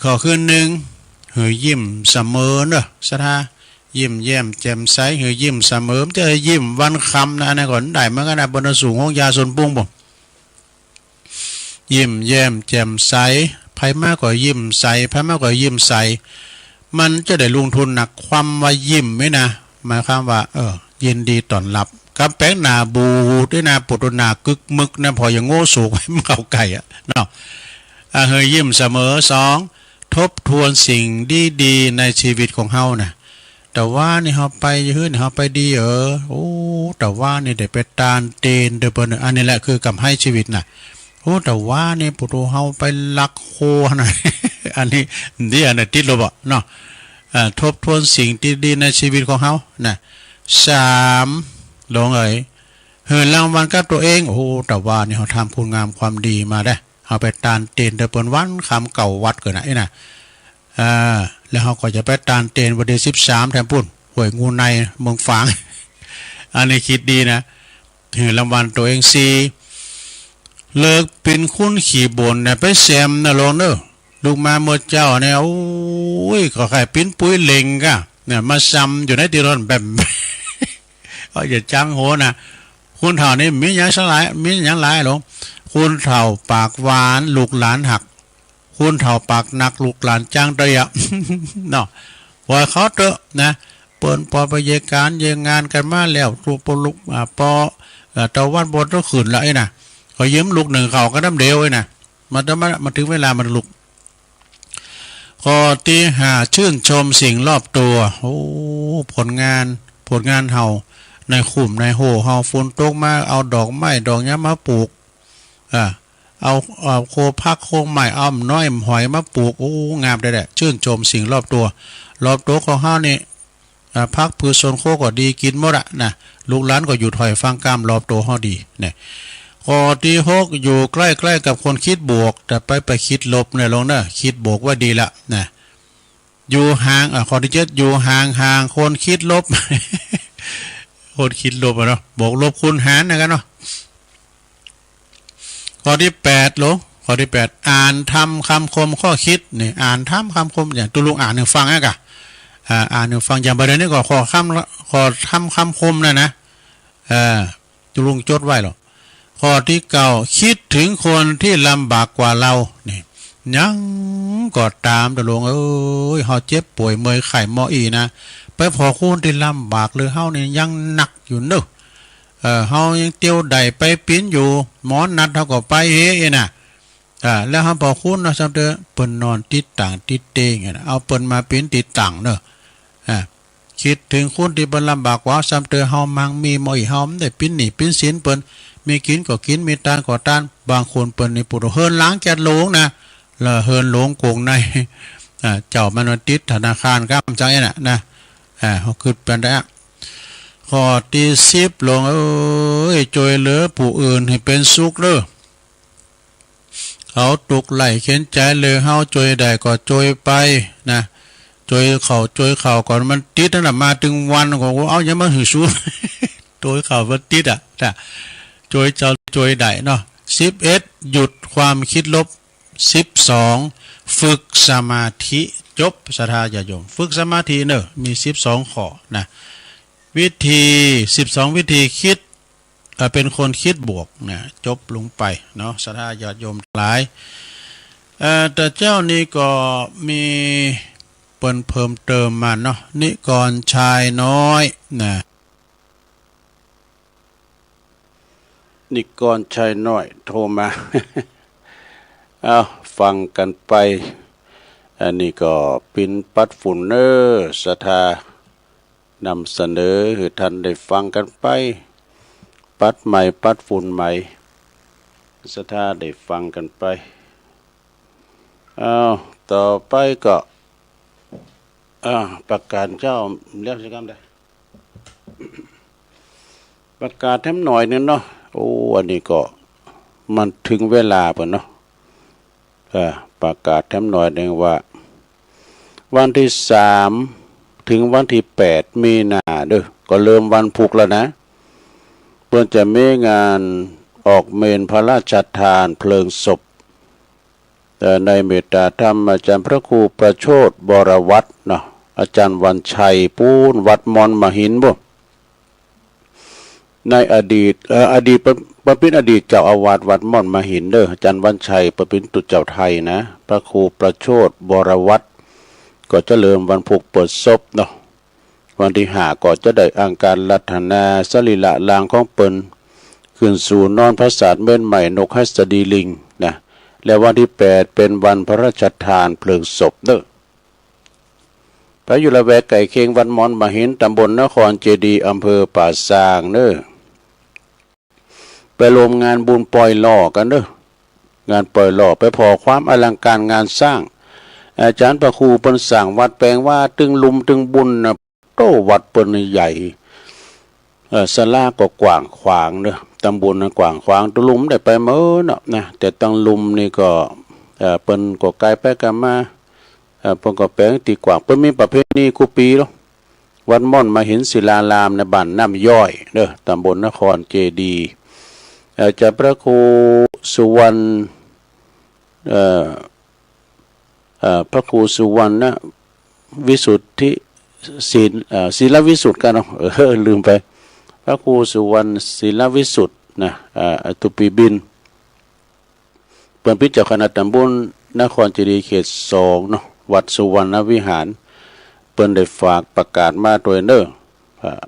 ขอขึ้นหนึ่งเหือยิ้มเสมอเด้อสัทธายิ้มแย้มแจ่มใสเหือยิ้มเสมอจะยิ้มวันคำนะก่อนได้เมื่อกันนะบนสูงของยาส่วนปุ้งบ่ยิ้มแย้มแจ่มใสไพ่มากกว่ายิ้มใสไพ่มากกว่ายิ้มใสมันจะได้ลงทุนหนักความว่ายิ้มไหมนะหมายความว่ายินดีต้อนรับกับแป้งหนาบูด้วยนาปุตนากึกมึกนะพออย่างโง่สูงไว้เข่าไก่เนาะเฮยยิ้มเสมอ2ทบทวนสิ่งดีๆในชีวิตของเฮานะแต่ว่านี่เฮาไปยืนเฮาไปดีโอ้แต่ว่านี่ได้ไปตานเตนเดบอันนี้แหละคือกำให้ชีวิตนะโอ้แต่ว่านี่ปุถุเฮาไปลักโคหน่อย อันนี้ติดลบเนาะทบทวนสิ่งดีๆในชีวิตของเฮานะ3ลงเหินรางวัลกับตัวเองโอ้แต่ว่านี่เขาทำคุณงามความดีมาได้เขาไปตานเตนเดเปินวันคำเก่าวัดเกิดนะนะแล้วเขาก็จะไปตานเตนวันที่13แถมปุ่นหวยงูในเมืองฝาง อันนี้คิดดีนะเหินรางวัลตัวเอง4เลิกเป็นคุณขี่บนเนี่ยไปแซมนะลงเนอะลูกมาเมื่อเจ้าเนี่ยโอ้ยก็ใครปิ้นปุ้ยเล็งก่ะเนี่ยมาซ้ำอยู่ในตีรอนแบบ ก็อย่าจังโหนะคุณเฒ่านี่มีอย่างหลายมีอย่างหลายหรอคุณเฒ่าปากหวานลูกหลานหักคุณเฒ่าปากหนักลูกหลานจ้างเตยเนาะพอเขาเตอะนะเปิดปอไปเยการเยงานกันมาแล้วลูกปลุกปอตะวันบนต้องขืนแล้วนะเขายืมลูกหนึ่งเขาก็น้ำเดียวนะมาถึงเวลามันลุกข้อที่5ชื่นชมสิ่งรอบตัวโอ้ผลงานเฮาในขุมในโหเฮาฝนตกมาเอาดอกไม้ดอกนี้มาปลูกเอาโคพักโคงใหม่อ้อมน้อยหอยมาปลูกโอ้งามได้แหละชื่นชมสิ่งรอบตัวของเฮานี่พักพืชสวนโคก็ดีกินหมดนะลูกหลานก็อยู่ถอยฟังกามรอบตัวเฮาดีเนี่ยข้อที่6อยู่ใกล้ๆกับคนคิดบวกแต่ไปคิดลบเนี่ยลงนะคิดบวกว่าดีละนะอยู่ห่างข้อที่7อยู่ห่างคนคิดลบ คนคิดลบเนาะบวกลบคูณหารนะกันเนาะข้อที่8หรอข้อที่8อ่านทำคำคมข้อคิดนี่อ่านทำคำคมอย่างตุลุงอ่านหนึ่งฟังอ่ะอ่านหนึ่งฟังอย่างประเด็นนี้ก็ขอทำคำคมนะตุลุงจดไว้หรอข้อที่9คิดถึงคนที่ลำบากกว่าเรานี่ยังก็ตามตุลุงเฮาเจ็บป่วยเมื่อยไข้หมออีนะไปพอคูณที่ลำบากหรือเฮานี่ยังหนักอยู่เนอะเฮายังเตียวใดไปปิ้นอยู่หมอนัดเฮาก็ไปเฮ้น่ะแล้วเฮาพอคูณนะซับเด้อเปิ้นนอนติดต่างติดเตงเอาเปิ้นมาปิ้นติดต่างเนอะคิดถึงคนที่บ่ลำบากกว่าซับเด้อเฮามังมีหมออีเฮาได้ปิ้นหนี้ปิ้นศีลเปิ้นมีกินก็กินมีตานก็ตานบางคนเปิ้นนี่ปุถเฮินล้างแกดโลงนะแล้วเฮินโลงโกงในเจ้ามันติดธนาคารกำจังน่ะนะเขาขึ้นเป็นได้ข้อที่10ลงช่วยเหลือผู้อื่นให้เป็นสุขเด้อเขาตุกไหลเข็นใจเลยเฮาช่วยได้ก็ช่วยไปนะช่วยเขาก่อนมันติดนั่นน่ะมาถึงวันก็เอาอย่ามาหือสู้ ช่วยเขามันติดนะช่วยเจ้าช่วยได้เนาะ11หยุดความคิดลบ12ฝึกสมาธิจบศรัทธาญาติโยมฝึกสมาธิเนอะมี12ข้อนะวิธี12วิธีคิดเป็นคนคิดบวกนะจบลงไปเนาะศรัทธาญาติโยมหลายแต่เจ้านี่ก็มีเพิ่มเติมมาเนาะนิกรชายน้อยนะนิกรชายน้อยโทรมา เอาฟังกันไปอันนี้ก็ปินปัดฝุ่นเนอร์ศรัทธานำเสนอให้ท่านได้ฟังกันไปปัดใหม่ปัดฝุ่นใหม่ศรัทธาได้ฟังกันไปเอาต่อไปก็ประกาศเจ้าเรียกสิครับได้ ประกาศแถมหน่อยนึงเนาะโอ้อันนี้ก็มันถึงเวลาเพิ่นเนาะประกาศแถมหน่อยนึงว่าวันที่3ถึงวันที่8มีนาเด้อก็เริ่มวันพุธแล้วนะเพิ่นจะมีงานออกเมนพระราชทานเพลิงศพในเมตตาธรรมอาจารย์พระครูประโชติบรวัตรเนาะอาจารย์วันชัยปูนวัดมอนมหินบ่ในอดีตประเป็นอดีตเจ้าอาวาสวัดม่อนมหินเด้ออาจารย์วันชัยประเป็นตุเจ้าไทยนะพระครูประโชติบรวัตรก็จะเริ่มวันพุธเปิดศพเนาะวันที่5ก็จะได้อังการรัตนาสรีระลางของเปิ้นขึ้นสู่นอนพระศาสตร์เม่นใหม่นกหัสดีลิงนะและวันที่8เป็นวันพระราชทานเพลิงศพเด้อพระอยู่ละแวกไก่เคียงวัดมอนมหินตำบลนครเจดีย์อำเภอป่าซางเด้อไปรวมงานบุญปล่อยหล่อกันเด้องานปล่อยหล่อไปพอความอลังการงานสร้างอาจารย์พระครูเปิ้นสร้างวัดแปลงว่าตึงลุมตึงบุญนะโตวัดเปิ้นใหญ่ศาลาก็กว้างขวางเด้อตำบลกว้างขวางตุลุมได้ไปเมื่อเนาะนะแต่ตังลุมนี่ก็เปิ้นก็ไกลไปกันมาเปิ้นก็แปลงตีกว้างเปิ้นมีประเพณีกูปีเนาะวัดม่อนมาเห็นศิลารามในบ้านน้ำย่อยเด้อตำบลนครเจดีย์จะพระครูสุวรรณพระครูสุวรรณวิสุทธิศีลวิสุทธิ์กันเนาะลืมไปพระครูสุวรรณศีลวิสุทธิ์นะตุปีบินเปิดพิจารณาตำบลนครเจดีย์เขต2เนาะวัดสุวรรณวิหารเปิ้นได้ฝากประกาศมาตัวเด้อ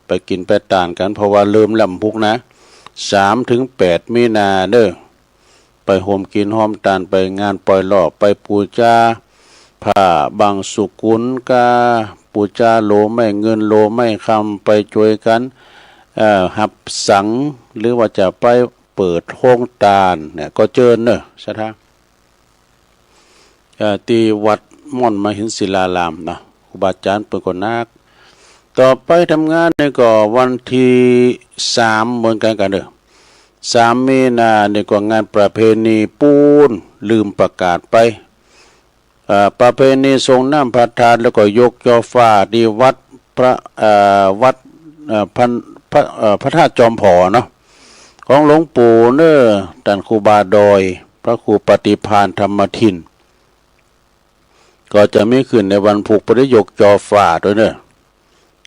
ไปกินไปตานกันเพราะว่าเริ่มลำพุกนะ3ถึง8มีนาเด้อไปโฮมกินหอมตานไปงานปล่อยหล่อไปปูจาผ้าบางสุกุลกาปูจาโลไม่เงินโลไม่คำไปช่วยกันหับสังหรือว่าจะไปเปิดห้องตาลเนี่ยก็เจอเนอะใช่ไหมที่วัดม่อนมหินศิลารามนะครูบาอาจารย์เปิดก่อนนักต่อไปทำงานเนี่ยก็วันที่3เหมือนกันเด้อ3มีนาเนี่ยก็งานประเพณีปูนลืมประกาศไปประเพณีทรงน้ำพระทานแล้วก็ยกยอฟ้าที่วัดพระพระธาตุจอมผอเนาะของหลวงปู่เน้อท่านครูบาดอยพระครูปฏิภาณธรรมทินก็จะมีขึ้นในวันพุธปริยกจอฟ้าด้วยเน้อ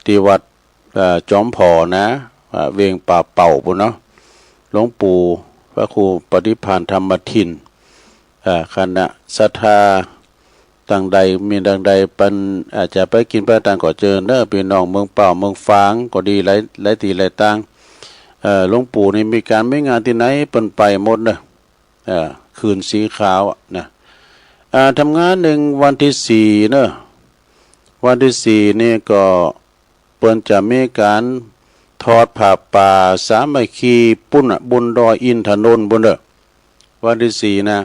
ที่วัดจอมผอนะเวียงป่าเป่าปุ่นเนาะหลวงปู่พระครูปฏิภาณธรรมทินคณะศรัทธาต่างใดมีดังใดปันอาจจะไปกินไปต่างก็เจอเด้อพี่น้องเมืองเป่าเมืองฟางก็ดีหลายตีหลายต่างหลวงปู่นี่มีการไม่งานที่ไหนเปิ้นไปหมดเด้อคืนสีขาวนะทำงานหนึ่งวันที่4เนอะวันที่4นี่ก็เปิ้นจะมีการทอดผ้าป่าสามัคคีปุ้นบุญดอยอินทนนท์บนเด้อวันที่4นะ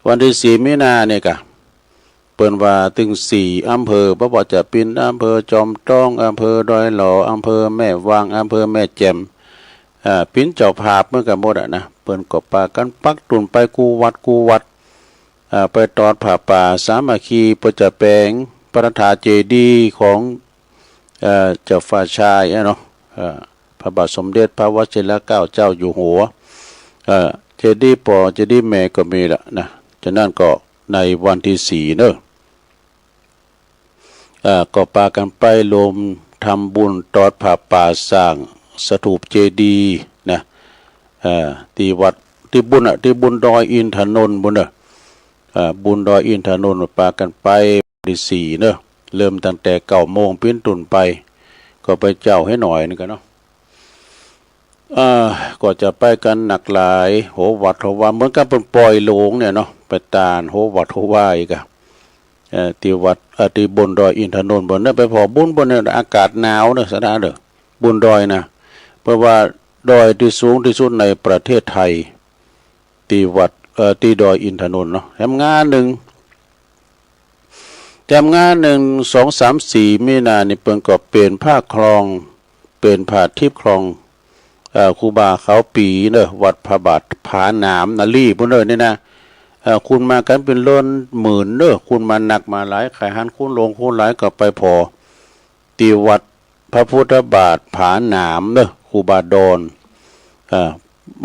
วันที่4มีนาเนี่ยกะเปิ้นว่าถึง4อำเภอบ่ว่าจะเป็นอำเภอจอมต้องอำเภอดอยหล่ออำเภอแม่วางอำเภอแม่แจ่มปิ้นเจ้าภาพเมื่อกันหมดนะเปิ้นก็ปากันปักตุนไปกูวัดไปตอดผ้าป่าสามัคคีเพื่อจะแปลงประธานเจดีย์ของเจ้าฟ้าชายเนาะพระบาทสมเด็จพระวชิรเกล้าเจ้าอยู่หัวเจดีย์ปอเจดีย์แม่ก็มีละนะฉะนั้นก็ในวันที่4เนอะก็ปากันไปรวมทำบุญตอดผ้าป่าสร้างสถูปเจดีย์นะที่วัดที่บุญดอยอินทนนท์บุญบุญดอยอินทนนท์ปากันไปที่4เนอะเริ่มตั้งแต่9 โมงปิ้นตุนไปก็ไปเจ้าให้หน่อยนึงกันเนาะก็จะไปกันหนักหลายโหวัดโหว่าเหมือนกับเป็นปล่อยโลงเนี่ยเนาะไปตานโหวัดโหว่าอีกที่วัดที่บนดอยอินทนนท์บนนั้นไปพอบุญบนเนี่ยอากาศหนาวเนอะสถานเด้อบุญดอยนะเพราะว่าดอยที่สูงที่สุดในประเทศไทยที่วัดที่ดอยอินทนนท์เนาะทำงานหนึ่ง2 3 4มีนานี่เปิ้นก็เปลี่ยนผ้าคลอง เป็นผาทิพย์ครองครูบาเขาปีเนอะวัดพระบาทผาหนามนาลีพวกเนอะนี่นะคุณมากันเป็นล้นหมื่นเนอะคุณมาหนักมาหลายไข่หันคุณลงคุณหลายก็ไปพอตีวัดพระพุทธบาทผาหนามเนอะครูบาดอน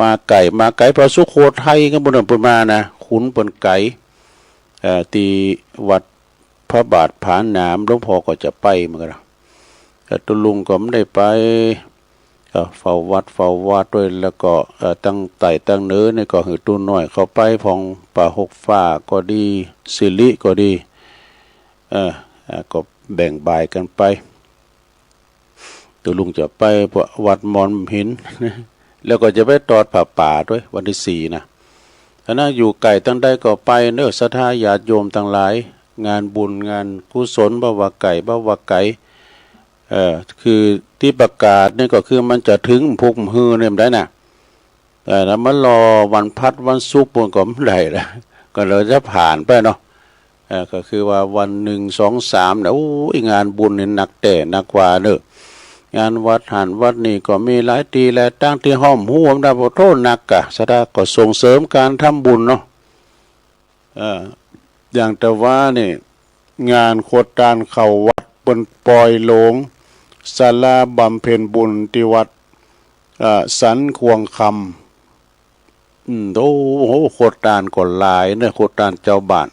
มาไก่พระสุโขทัยกันบนเนอะมานะขุนเปิ่นไก่ตีวัดพระบาทผาหนามหลวงพ่อก็จะไปเหมือนกันแต่ตุลุงก็ไม่ได้ไปเฝ้าวัดด้วยแล้วก็ตั้งไต่ตั้งเนื้อนี่ก็หือตู้น้อยเข้าไปพองป่าหกฟ้าก็ดีสิริก็ดีก็แบ่งบ่ายกันไปตุลุงจะไปวัดมอนหิน แล้วก็จะไปตอดป่าด้วยวันที่4นะถ้าน่าอยู่ไก่ตั้งได้ก็ไปเนื้อศรัทธาญาติโยมทั้งหลายงานบุญงานกุศลบ่ว่าไก่คือที่ประกาศนี่ก็คือมันจะถึงพุกฮือเนี่ยได้น่ะแต่ถ้ามันรอวันพัดวันศุกร์ปุ่นก็ไม่ได้ละก็เลยจะผ่านไปเนาะก็คือว่าวัน1 2 3เนี่ยโอ้ยงานบุญนี่หนักแต่หนักกว่าเนอะงานวัดหันวัดนี่ก็มีหลายตีและตั้งที่ห้อมห่วงได้บ่โทษหนักกะสะดาก็ส่งเสริมการทำบุญเนาะอย่างแต่ว่านี่งานโคตรการเข้าวัดบนปอยหลงศาลาบำเพ็ญบุญที่วัดสันควงคำโอ้โหโคตรการก็หลายเนี่ยโคตรการเจ้าบ้าน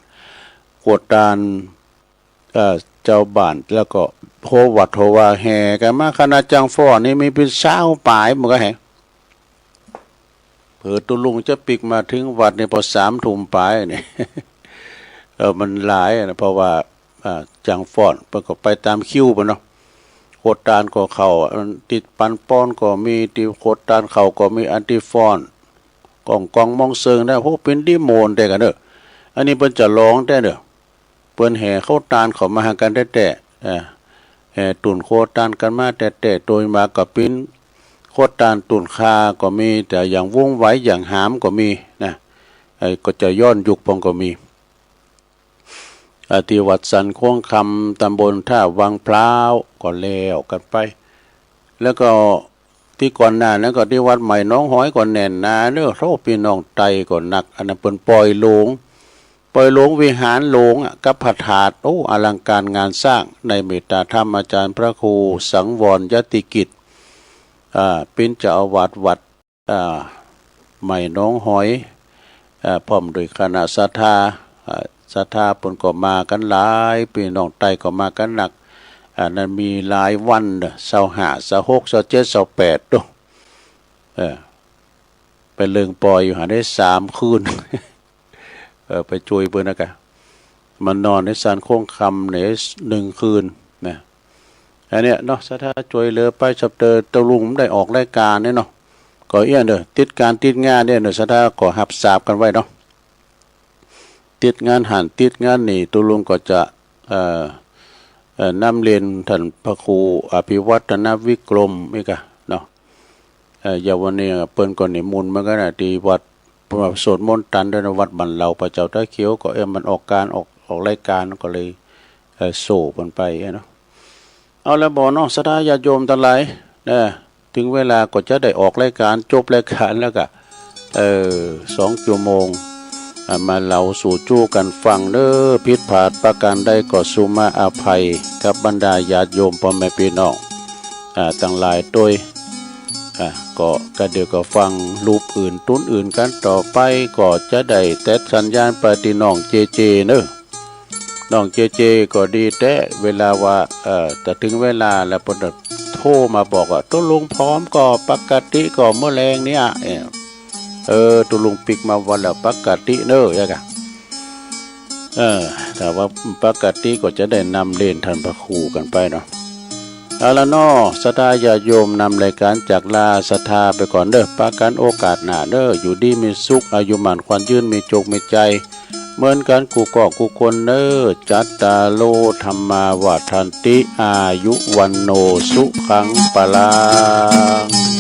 โคตรการเจ้าบ้านแล้วก็โหวัดโหวาแห่กันมาคณะจังฟ้อนี่มีเป็น20ปลายมันก็แห่เผื่อตุลุงจะปิกมาถึงวัดในพอ3 ทุ่มปลายเนี่ยมันหลายนะเพราะว่าจังฟ้อนมันก็ไปตามคิวปะเนาะโคตรานก็เข้าติดปันป้อนก็มีติโคตรานเข้าก็มีอันติฟอนกองมองเซิงได้พวกเป็นดิโมนได้กันเนอะอันนี้เพิ่นจะร้องได้เนอะเปิ้นแห่เข้าตานเขามาหากันแต่แห่ตุ่นโคตรานกันมาแต่โดยมากับปิ้นโคตรานตุ่นคาก็มีแต่อย่างวงไว้อย่างหามก็มีนะก็จะย้อนยุคพองก็มีที่วัดสันโค้งคำตำบลท่าวังพร้าวก็แล้วกันไปแล้วก็ที่ก่อนหน้านั้นก็ที่วัดใหม่น้องห้อยก็แน่นนาเนอะโรพี่น้องไตก็หนักอันนั้นเป็นปล่อยหลงวิหารหลงกับผาถาดโอ้อลังการงานสร้างในเมตตาธรรมอาจารย์พระครูสังวรยติกิจเป็นเจ้าอาวาสวัดใหม่น้องห้อยพร้อมด้วยคณะศรัทธาปนก็มากันหลายพี่น้องไตก็มากันหนักนั้นมีหลายวัน25 26 27 28ด้วยไปเลิงปล่อยอยู่หาได้3 คืน ไปช่วยเพิ่นนะกะมันนอนในศาลโค้งคำเนี่ย1 คืนนะอันเนี้ยเนาะถ้าช่วยเหลือไปสับเตอตะลุงได้ออกรายการเนี่ยเนาะก็เอี้ยนเด้อติดงานเนี่ยเนาะถ้าก็หับสาบกันไว้เนาะติดงานหันติดงานนี่ตะลุงก็จะนำเรียนท่านพระครูอภิวัฒนวิกรมนี่กะเนาะอย่างวันนี้เปิ้นก็นิมนต์มันก็น่ะที่วัดสวดมนต์ตันด้วยวัดบันเหล่าพระเจ้าตาเขียวก็มันออกรายการก็เลยโซ่กันไปเนาะเอาแล้วบ่เนาะศรัทธาญาติโยมทั้งหลายถึงเวลาก็จะได้ออกรายการจบรายการแล้วก็2 ชั่วโมงมาเล่าสู่จู้กันฟังเด้อผิดพลาดประการใดก็สุมาอภัยกับบรรดาญาติโยมพ่อแม่พี่น้องทั้งหลายโดยก็เดี๋ยวก็ฟังรูปอื่นตุ้นอื่นกันต่อไปก็จะได้แต่สัญญาณปฏิน้องเจเนอะน้องเจก็ดีแต่เวลาว่าแต่ถึงเวลาแล้วเพิ่นโทรมาบอกว่าตัวลุงพร้อมก็ปกติก็เมื่อแรงเนี่ยตัวลุงปิกมาวันแล้วปกติเนอะย่ากะแต่ว่าปกติก็จะได้นำเล่นท่านพระครูกันไปเนาะเอาละเนาะศรัทธาญาติโยมนำรายการจากลาศรัทธาไปก่อนเด้อปากันโอกาสหน้าเด้ออยู่ดีมีสุขอายุมั่นขวัญยืนมีโชคมีใจเหมือนกันกูคนเด้อจัตตาโลธรรมาวาทันติอายุวันโนสุขังปะลัง